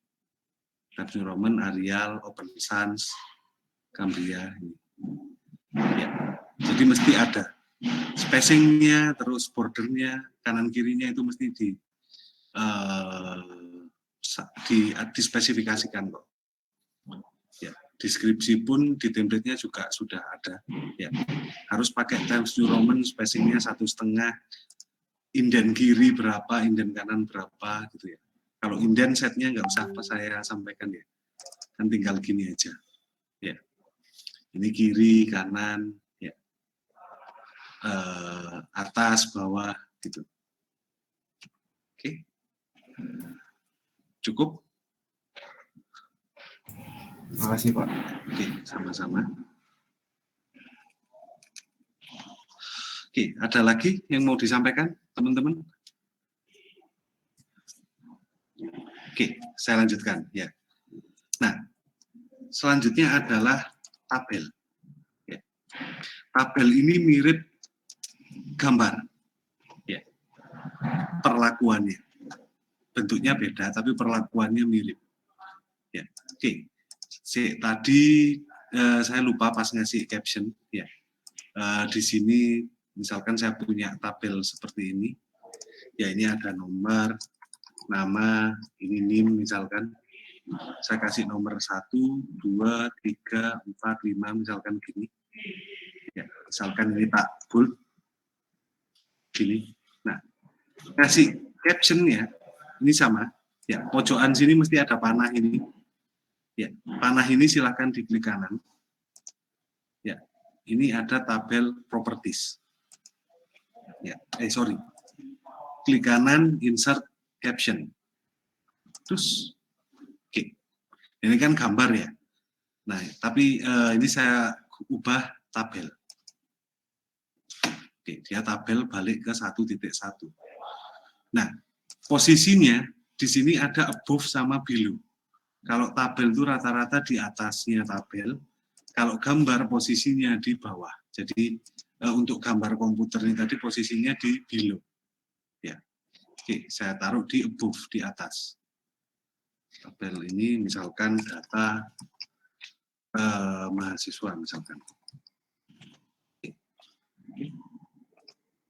Times New Roman, Arial, Open Sans, Cambria. Ya. Jadi mesti ada spacingnya, terus bordernya, kanan kirinya itu mesti dispesifikasikan kok. Ya, deskripsi pun di template-nya juga sudah ada. Ya, harus pakai Times New Roman, spacingnya 1,5, inden kiri berapa, inden kanan berapa gitu ya. Kalau inden setnya nggak usah apa saya sampaikan ya, kan tinggal gini aja. Ya, ini kiri, kanan, ya, atas, bawah gitu. Oke. Cukup? Terima kasih Pak. Oke, sama-sama. Oke, ada lagi yang mau disampaikan, teman-teman? Oke, saya lanjutkan. Ya. Nah, selanjutnya adalah tabel. Ya. Tabel ini mirip gambar. Ya. Perlakuannya. Bentuknya beda, tapi perlakuannya mirip. Ya. Oke. Tadi saya lupa pas ngasih caption. Ya. Di sini misalkan saya punya tabel seperti ini. Ya, ini ada nomor, nama, ini NIM misalkan. Saya kasih nomor 1, 2, 3, 4, 5 misalkan gini. Ya, misalkan ini tak bold. Gini. Nah, kasih captionnya ini sama. Ya, pojokan sini mesti ada panah ini. Ya, panah ini silakan diklik kanan. Ya, ini ada tabel properties. Ya, klik kanan, insert caption. Terus oke. Ini kan gambar ya. Nah, tapi ini saya ubah tabel. Oke, dia tabel balik ke 1.1. Nah, posisinya di sini ada above sama below. Kalau tabel itu rata-rata di atasnya tabel. Kalau gambar posisinya di bawah. Jadi untuk gambar komputer ini tadi posisinya di below. Ya. Oke, saya taruh di above, di atas. Tabel ini misalkan data mahasiswa misalkan.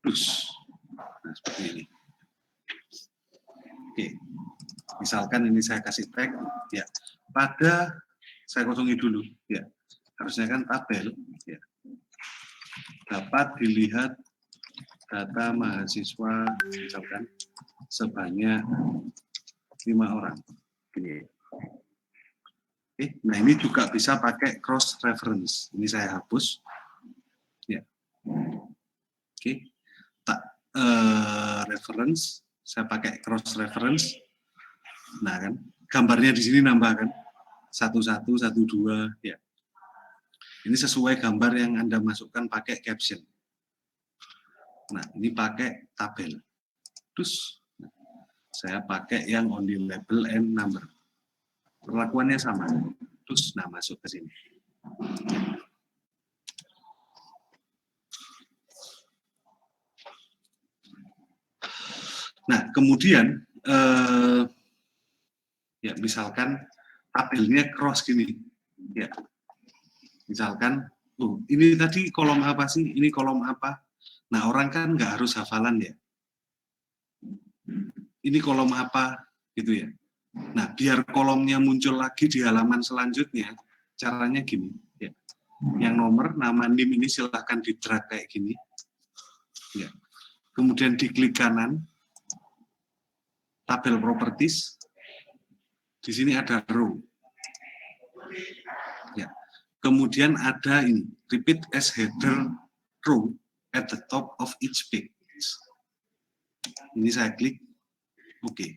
Terus, nah seperti ini. Oke, misalkan ini saya kasih tag, ya. Pada saya kosongi dulu, ya. Harusnya kan tabel, ya. Dapat dilihat data mahasiswa misalkan sebanyak 5 orang. Oke. Nah ini juga bisa pakai cross reference. Ini saya hapus. Ya. Oke. Reference, saya pakai cross reference. Nah kan, gambarnya di sini nambah kan, 11, 12. Ya. Ini sesuai gambar yang Anda masukkan pakai caption. Nah ini pakai tabel. Terus saya pakai yang only label and number. Perlakuannya sama. Terus, nah masuk ke sini. Nah, kemudian, ya misalkan tabelnya cross gini. Ya, misalkan, ini tadi kolom apa sih? Ini kolom apa? Nah, orang kan nggak harus hafalan ya. Ini kolom apa gitu ya. Nah, biar kolomnya muncul lagi di halaman selanjutnya, caranya gini. Ya. Yang nomor, nama NIM ini silahkan di-drag kayak gini. Ya. Kemudian diklik kanan, tabel properties. Di sini ada row. Ya. Kemudian ada ini, repeat as header row at the top of each page. Ini saya klik. Oke.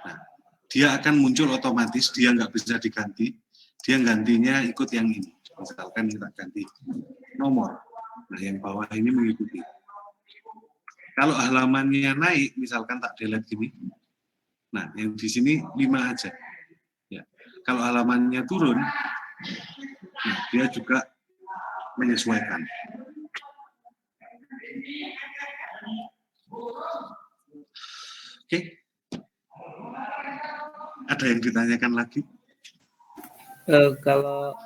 Nah, dia akan muncul otomatis, dia nggak bisa diganti. Dia gantinya ikut yang ini. Misalkan kita ganti nomor. Nah, yang bawah ini mengikuti. Kalau halamannya naik, misalkan tak delete gini. Nah, yang di sini 5 aja. Ya. Kalau halamannya turun, nah, dia juga menyesuaikan. Oke. Ada yang ditanyakan lagi? Kalau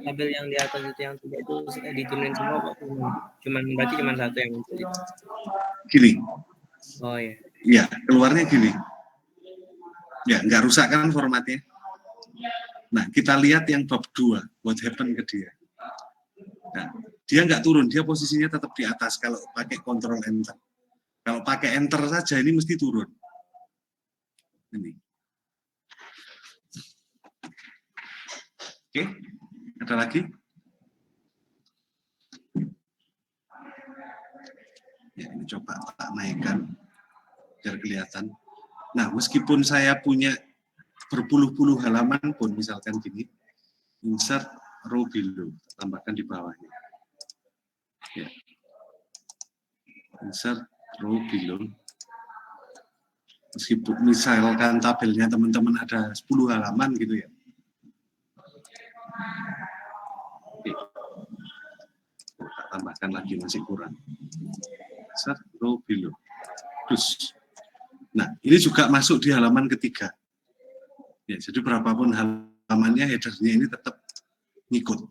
tabel yang di atas itu yang tidak itu diturunin semua Pak. Berarti cuma satu yang muncul itu. Gini. Oh ya. Iya, keluarnya gini. Ya, nggak rusak kan formatnya. Nah, kita lihat yang bab 2, what happened ke dia. Nah, dia nggak turun, dia posisinya tetap di atas kalau pakai Ctrl Enter. Kalau pakai Enter saja ini mesti turun. Ini. Oke, ada lagi? Ya, ini coba tak naikkan biar kelihatan. Nah, meskipun saya punya berpuluh-puluh halaman pun, misalkan gini, insert row below, tambahkan di bawahnya. Ya. Insert row below. Meskipun misalkan tabelnya teman-teman ada 10 halaman gitu ya. tambahkan lagi, masih kurang. Insert row below. Terus. Nah, ini juga masuk di halaman ketiga. Ya, jadi berapapun halamannya, headernya ini tetap ngikut.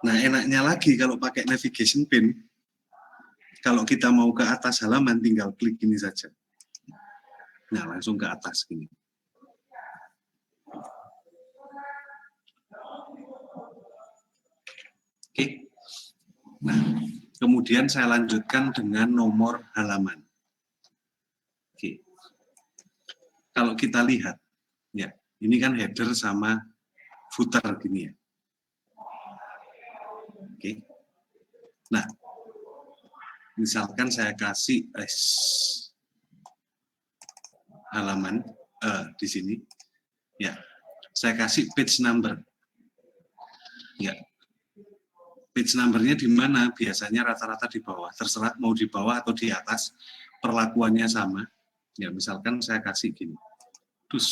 Nah, enaknya lagi kalau pakai navigation pin, kalau kita mau ke atas halaman, tinggal klik ini saja. Nah, langsung ke atas gini. Oke. Nah, kemudian saya lanjutkan dengan nomor halaman. Oke. Kalau kita lihat, ya, ini kan header sama footer gini ya. Oke. Nah, misalkan saya kasih halaman di sini, ya, saya kasih page number. Ya, page numbernya di mana? Biasanya rata-rata di bawah. Terserah mau di bawah atau di atas, perlakuannya sama. Ya, misalkan saya kasih gini. Terus,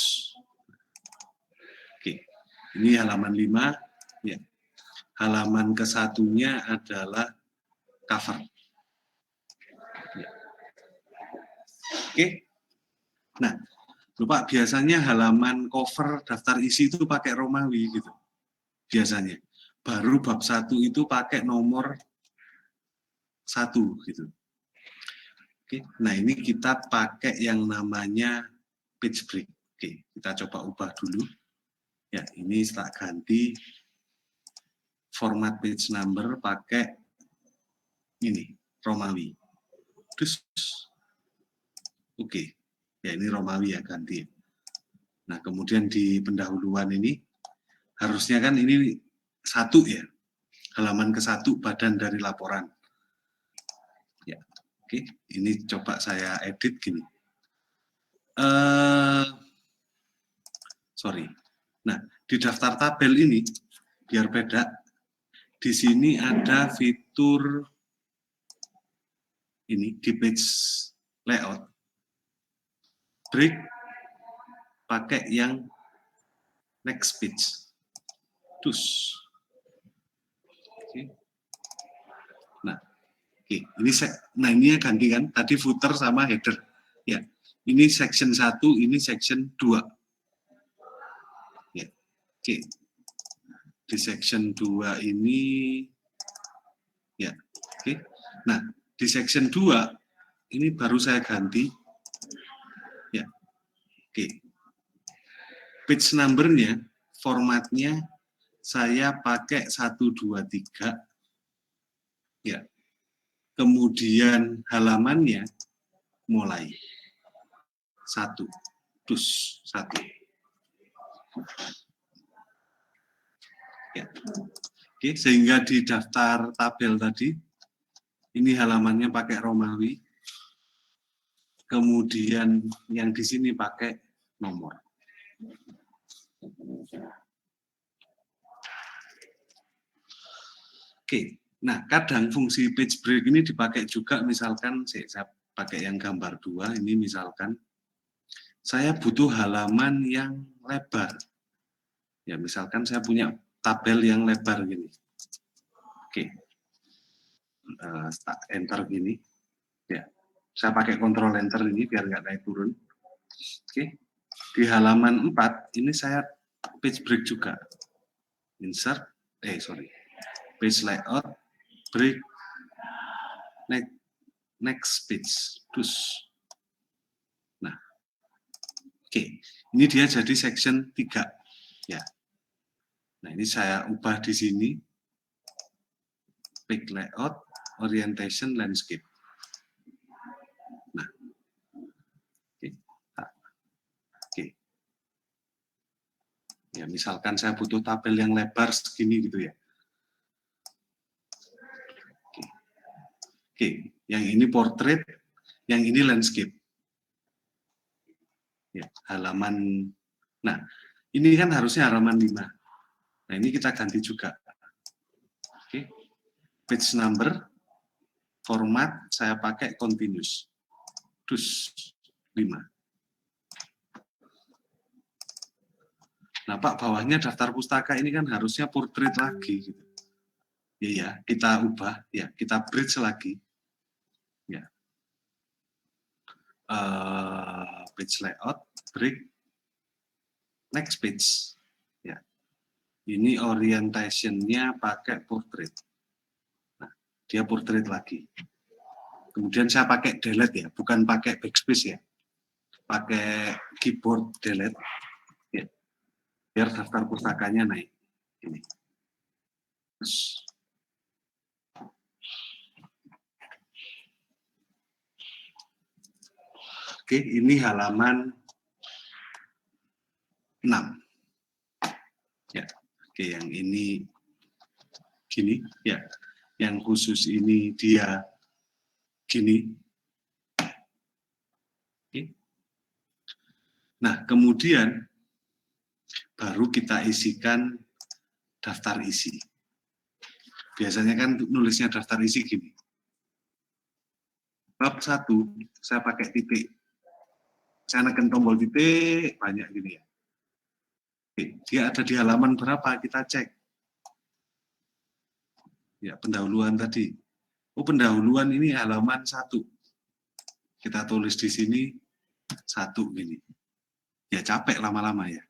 oke, ini halaman 5. Ya, halaman ke-1-nya adalah cover. Ya. Oke. Nah, lupa biasanya halaman cover daftar isi itu pakai Romawi gitu. Biasanya. Baru bab 1 itu pakai nomor 1 gitu. Oke. Nah, ini kita pakai yang namanya page break. Oke, kita coba ubah dulu. Ya, ini tak ganti format page number pakai ini, Romawi. Terus, oke. Ya, ini Romawi ya, ganti. Nah, kemudian di pendahuluan ini, harusnya kan ini 1 ya. Halaman ke-1 badan dari laporan. Ya, oke. Ini coba saya edit gini. Sorry. Nah, di daftar tabel ini, biar beda, di sini ada fitur ini, di page layout. Break, pakai yang next page. Terus. Oke. Nah, oke. Ini ganti kan, tadi footer sama header. Ya, ini section 1, ini section 2. Ya, oke. Di section 2 ini, ya, oke. Nah, di section 2, ini baru saya ganti. Ya, oke. Page number-nya, formatnya, saya pakai 1, 2, 3. Ya. Kemudian halamannya, mulai. 1. Terus 1. Ya. Oke, sehingga di daftar tabel tadi, ini halamannya pakai Romawi, kemudian yang di sini pakai nomor. Oke, nah kadang fungsi page break ini dipakai juga, misalkan saya pakai yang gambar 2, ini misalkan saya butuh halaman yang lebar. Ya, misalkan saya punya tabel yang lebar gini. Oke. Enter gini. Ya. Saya pakai Ctrl Enter ini biar nggak naik turun. Oke. Di halaman 4 ini saya page break juga. Insert, page layout, break, next page. Terus. Nah. Oke. Ini dia jadi section 3. Ya. Nah, ini saya ubah di sini. Page layout, orientation, landscape. Nah, oke. Ya, misalkan saya butuh tabel yang lebar segini gitu ya. Oke, yang ini portrait, yang ini landscape. Ya, halaman. Nah, ini kan harusnya halaman 5. Nah, ini kita ganti juga. Oke. Page number, format, saya pakai continuous. Terus 5. Nah, Pak, bawahnya daftar pustaka ini kan harusnya portrait lagi gitu. Ya, kita ubah, ya, kita bridge lagi. Ya. Page layout, break, next page. Ya. Ini orientation-nya pakai portrait. Nah, dia portrait lagi. Kemudian saya pakai delete ya, bukan pakai backspace ya. Pakai keyboard delete. Ya. Biar daftar pustakanya naik. Ini. Oke, ini halaman 6. Ya, oke, yang ini gini, ya. Yang khusus ini dia gini. Oke. Nah, kemudian baru kita isikan daftar isi. Biasanya kan nulisnya daftar isi gini. Bab 1, saya pakai titik. Saya neken tombol titik, banyak gini ya. Oke, dia ada di halaman berapa, kita cek. Ya, pendahuluan tadi. Oh, pendahuluan ini halaman 1. Kita tulis di sini 1 gini. Ya, capek lama-lama ya.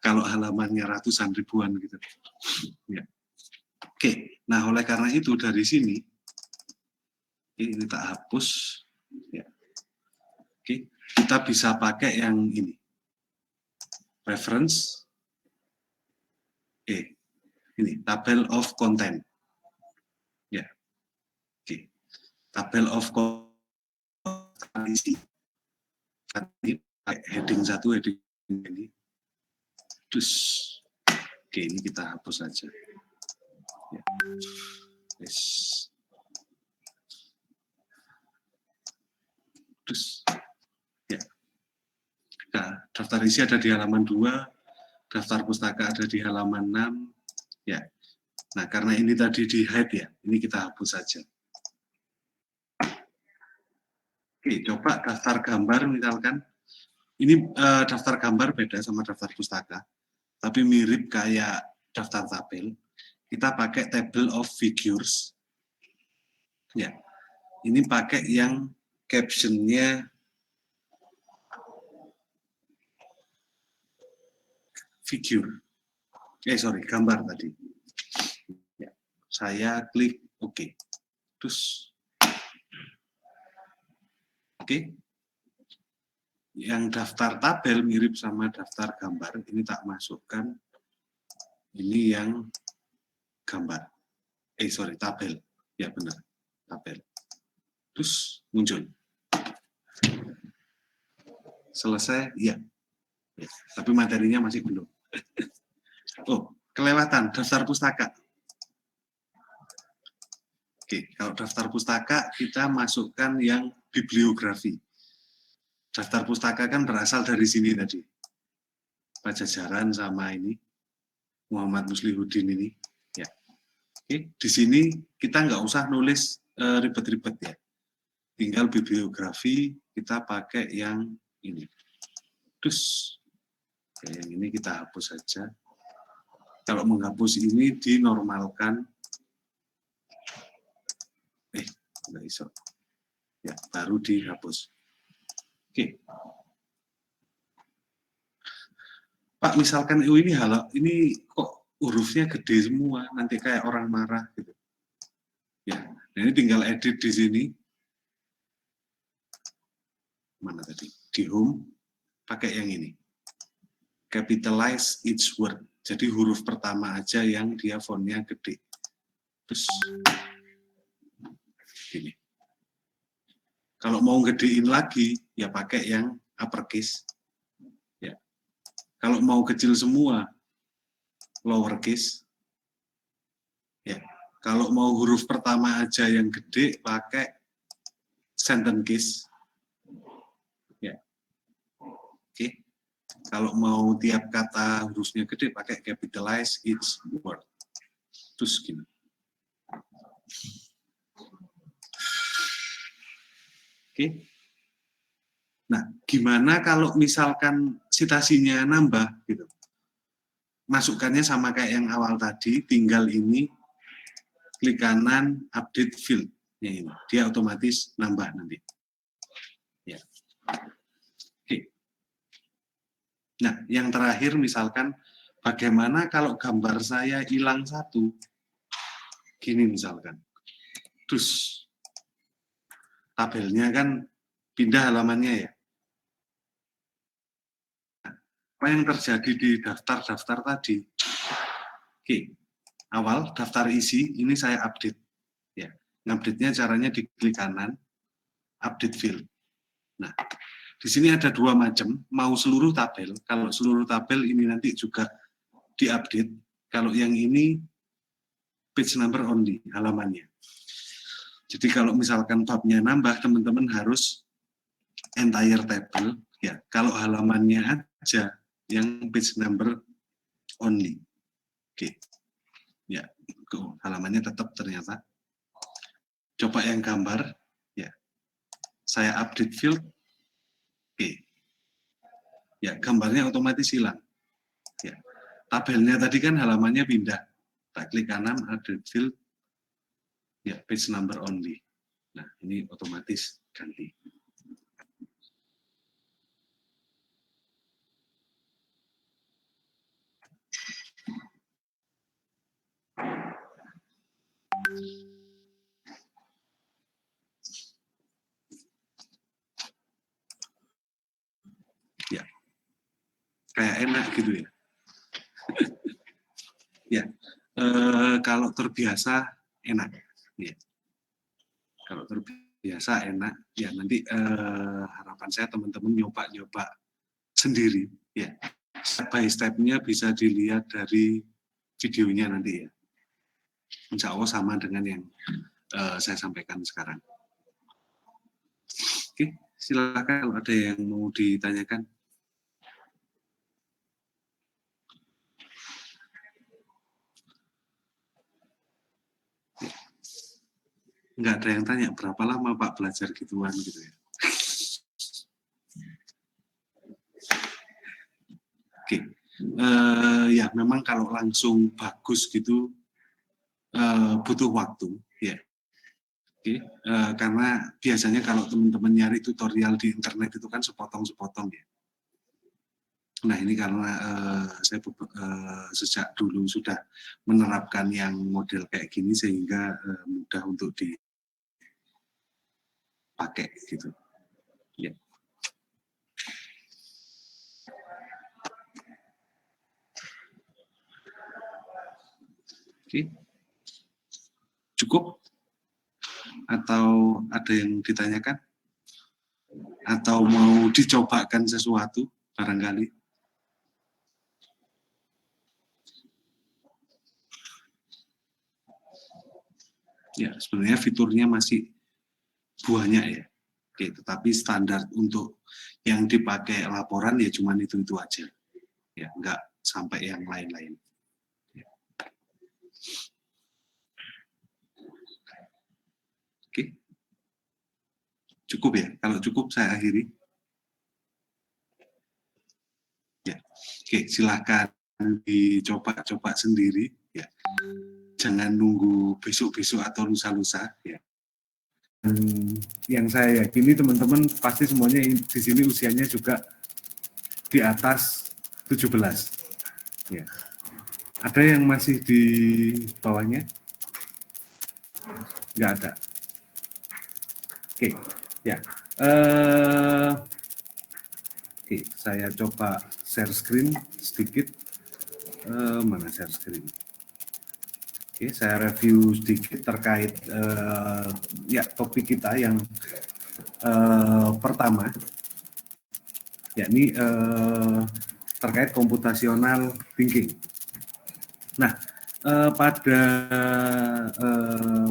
Kalau halamannya ratusan ribuan gitu. Ya. Oke, nah oleh karena itu dari sini, ini tak hapus. Ya. Oke, kita bisa pakai yang ini. Reference. Ini tabel of content. Ya. Oke. Tabel of content. Heading 1, heading ini. Terus, oke, ini kita hapus saja. Ya. Yes. Terus, ya. Nah, daftar isi ada di halaman 2, daftar pustaka ada di halaman 6. Ya. Nah, karena ini tadi di hide ya, ini kita hapus saja. Oke, coba daftar gambar misalkan. Ini daftar gambar beda sama daftar pustaka, tapi mirip kayak daftar tabel. Kita pakai table of figures. Ya, ini pakai yang captionnya figure. Gambar tadi. Ya, saya klik OK. Terus, oke. Yang daftar tabel mirip sama daftar gambar. Ini tak masukkan. Ini yang gambar. Tabel. Ya benar, tabel. Terus muncul. Selesai, ya. Ya, tapi materinya masih belum. Oh, kelewatan daftar pustaka. Oke, kalau daftar pustaka kita masukkan yang bibliografi. Daftar pustaka kan berasal dari sini tadi. Pajajaran sama ini Muhammad Muslihuddin ini. Ya. Oke, di sini kita nggak usah nulis ribet-ribet ya. Tinggal bibliografi kita pakai yang ini. Terus yang ini kita hapus saja. Kalau menghapus ini dinormalkan. Nggak iso. Ya, baru dihapus. Oke. Pak, misalkan ini kok hurufnya gede semua, nanti kayak orang marah gitu. Ya, nah ini tinggal edit di sini. Mana tadi? Di home, pakai yang ini. Capitalize each word. Jadi huruf pertama aja yang dia fontnya gede. Terus gini. Kalau mau gedein lagi, ya pakai yang uppercase. Ya. Kalau mau kecil semua, lowercase. Ya. Kalau mau huruf pertama aja yang gede, pakai sentence case. Ya. Oke. Kalau mau tiap kata hurufnya gede, pakai capitalize each word. Terus gini. Oke. Nah, gimana kalau misalkan citasinya nambah gitu? masukkannya sama kayak yang awal tadi, tinggal ini klik kanan update field. Ya, ini. Dia otomatis nambah nanti. Ya. Oke. Nah, yang terakhir misalkan bagaimana kalau gambar saya hilang satu? Gini misalkan. Terus tabelnya kan pindah halamannya ya. Apa yang terjadi di daftar-daftar tadi? Oke, awal daftar isi ini saya update. Ya, update-nya caranya diklik kanan, update field. Nah, di sini ada dua macam, mau seluruh tabel. Kalau seluruh tabel ini nanti juga diupdate. Kalau yang ini page number only, halamannya. Jadi kalau misalkan babnya nambah, teman-teman harus entire table. Ya, kalau halamannya aja yang page number only. Oke. Ya, halamannya tetap ternyata. Coba yang gambar, ya. Saya update field. Oke. Ya, gambarnya otomatis hilang. Ya. Tabelnya tadi kan halamannya pindah. Kita klik kanan, update field. Ya, page number only. Nah, ini otomatis ganti. Ya, kayak enak gitu ya. Ya, kalau terbiasa enak. Ya. Kalau terbiasa enak, ya nanti harapan saya teman-teman nyoba-nyoba sendiri. Ya, step by step-nya bisa dilihat dari videonya nanti ya. Insya Allah sama dengan yang saya sampaikan sekarang. Oke, silakan kalau ada yang mau ditanyakan. Nggak ada yang tanya, berapa lama Pak belajar gituan gitu ya. Oke, ya memang kalau langsung bagus gitu butuh waktu ya. Oke, karena biasanya kalau teman-teman nyari tutorial di internet itu kan sepotong-sepotong ya. Nah ini karena saya sejak dulu sudah menerapkan yang model kayak gini sehingga mudah untuk dipakai gitu. Ya. Oke. Cukup? Atau ada yang ditanyakan? Atau mau dicobakan sesuatu barangkali? Ya, sebenarnya fiturnya masih banyak ya. Oke, tetapi standar untuk yang dipakai laporan ya cuma itu aja. Ya, enggak sampai yang lain-lain. Ya. Oke. Cukup ya? Kalau cukup saya akhiri. Ya. Oke, silakan dicoba-coba sendiri ya. Jangan nunggu besok-besok atau lusa-lusa ya. Yang saya yakini teman-teman pasti semuanya di sini usianya juga di atas 17. Ya. Ada yang masih di bawahnya? Nggak ada. Oke, ya. Oke, saya coba share screen sedikit. Mana share screen? Oke, saya review sedikit terkait ya topik kita yang pertama, yakni terkait computational thinking. Nah, pada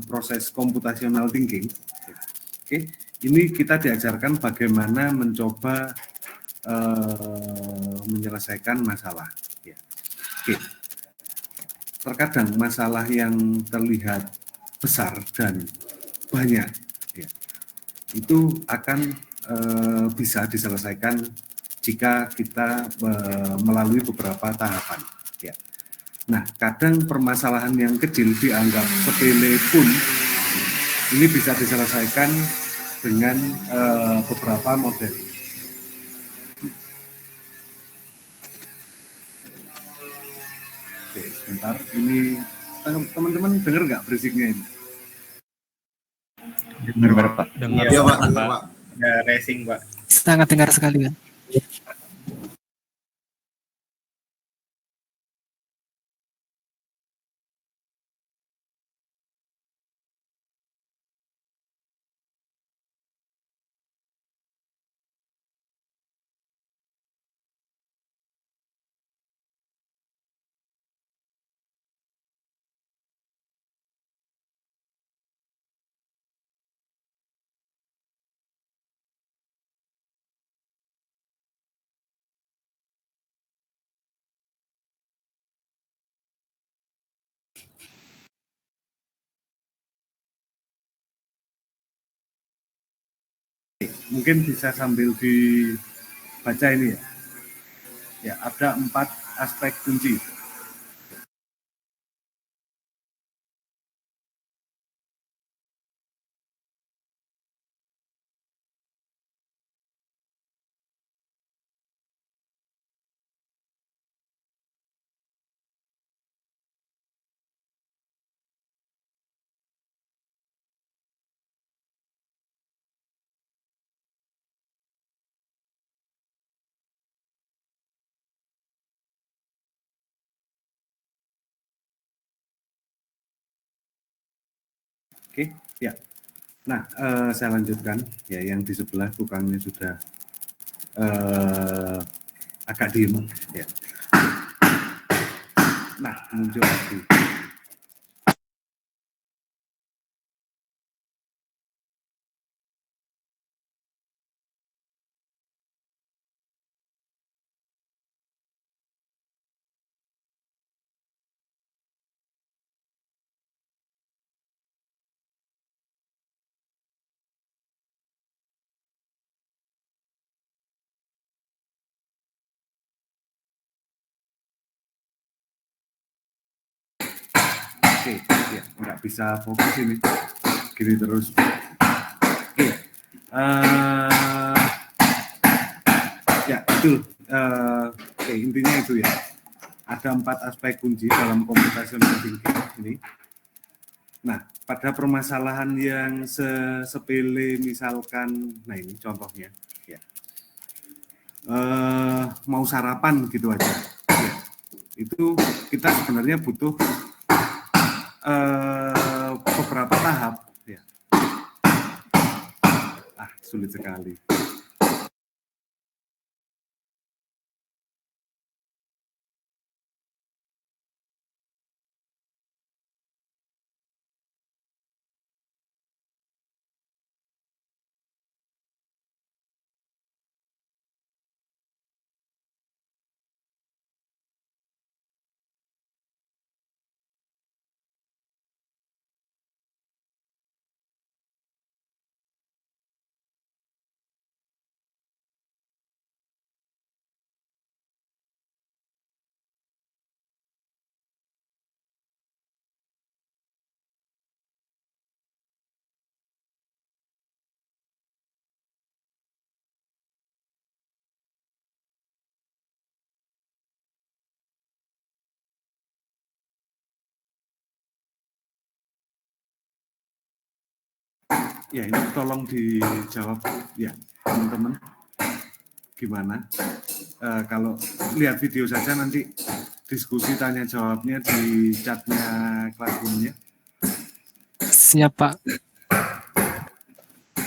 proses computational thinking, oke, ini kita diajarkan bagaimana mencoba menyelesaikan masalah. Ya. Oke. Terkadang masalah yang terlihat besar dan banyak, ya, itu akan bisa diselesaikan jika kita melalui beberapa tahapan. Ya. Nah, kadang permasalahan yang kecil dianggap sepele pun ini bisa diselesaikan dengan beberapa model. Oke, sebentar. Ini teman-teman dengar nggak berisiknya ini? Dengar Pak. Dengar Iya, Pak. Pak. Ada racing, Pak. Sangat dengar sekali kan. Mungkin bisa sambil dibaca ini ya. Ya, ada 4 aspek kunci. Oke, ya. Nah, saya lanjutkan. Ya, yang di sebelah tukangnya sudah agak diem. Ya. Nah, muncul lagi. Oke, ya, nggak bisa fokus ini. Gini terus. Oke, ya betul. Oke, intinya itu ya. Ada 4 aspek kunci dalam computational thinking ini. Nah, pada permasalahan yang sepele misalkan, nah ini contohnya, ya. Mau sarapan gitu aja. Ya. Itu kita sebenarnya butuh beberapa tahap. Ya. Sulit sekali. Ya, ini tolong dijawab ya, teman-teman. Gimana? Kalau lihat video saja nanti diskusi tanya jawabnya di chatnya Classroom-nya. Siap, Pak.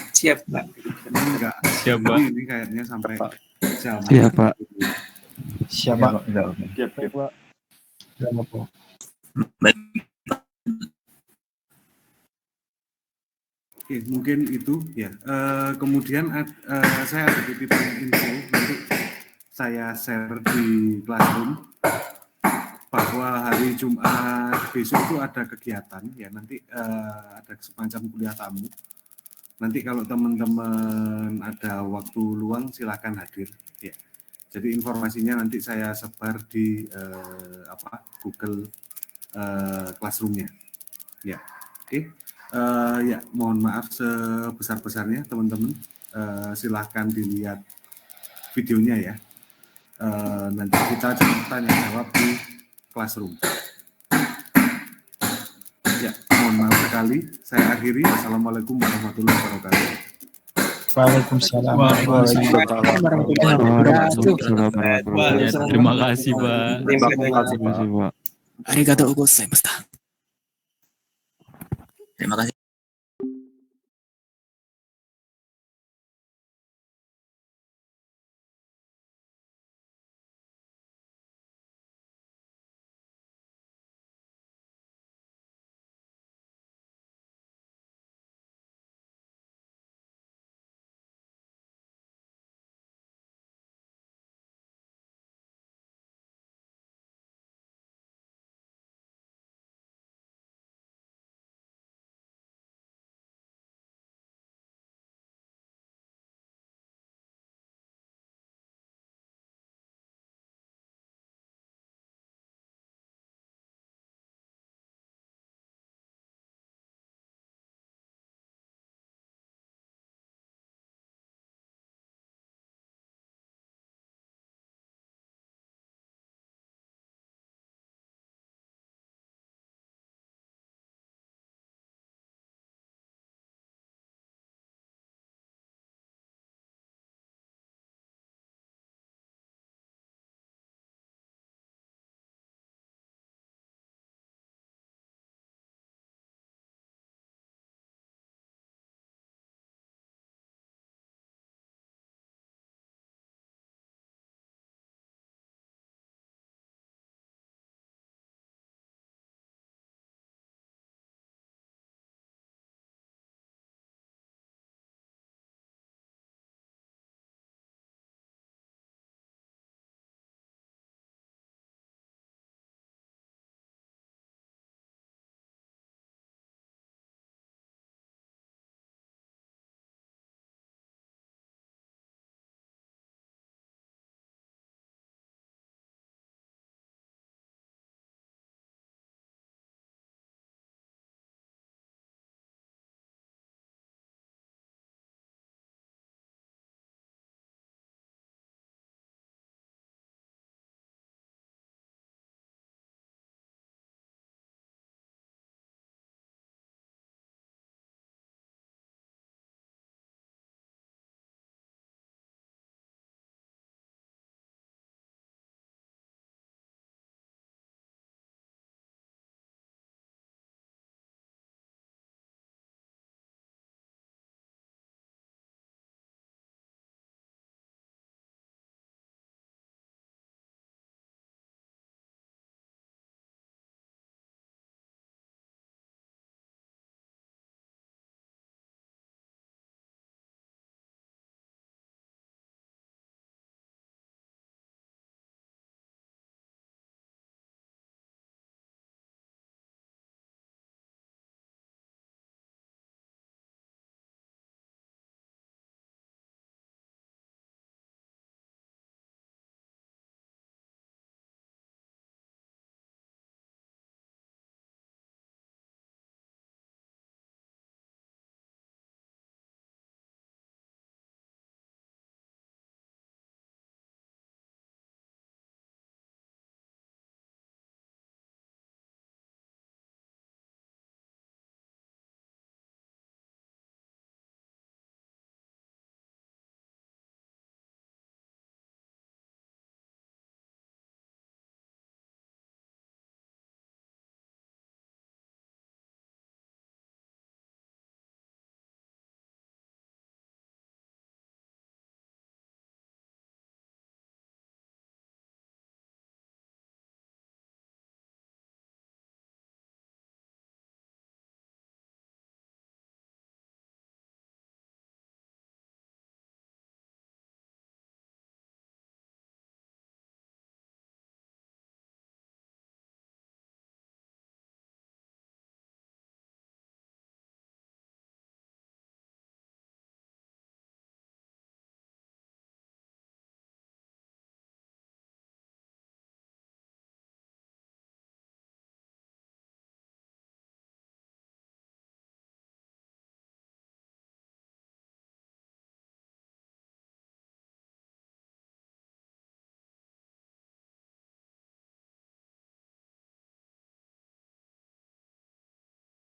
Siap, Pak. Ini enggak. Siap, Pak. Ini kayaknya sampai jam. Siap, Pak. Siap, Pak. Siap, Pak. Oke, mungkin itu ya. Kemudian saya ada titipan info nanti saya share di Classroom bahwa hari Jumat besok itu ada kegiatan ya, nanti ada semacam kuliah tamu. Nanti kalau teman-teman ada waktu luang silakan hadir ya. Jadi informasinya nanti saya sebar di Google Classroom-nya. Ya, oke. Ya, mohon maaf sebesar-besarnya teman-teman. Silahkan dilihat videonya ya. Nanti kita tanya jawab di Classroom. Ya, mohon maaf sekali. Saya akhiri. Assalamualaikum warahmatullahi wabarakatuh. Waalaikumsalam. Terima kasih, Pak. Arigatou gozaimashita. Terima kasih.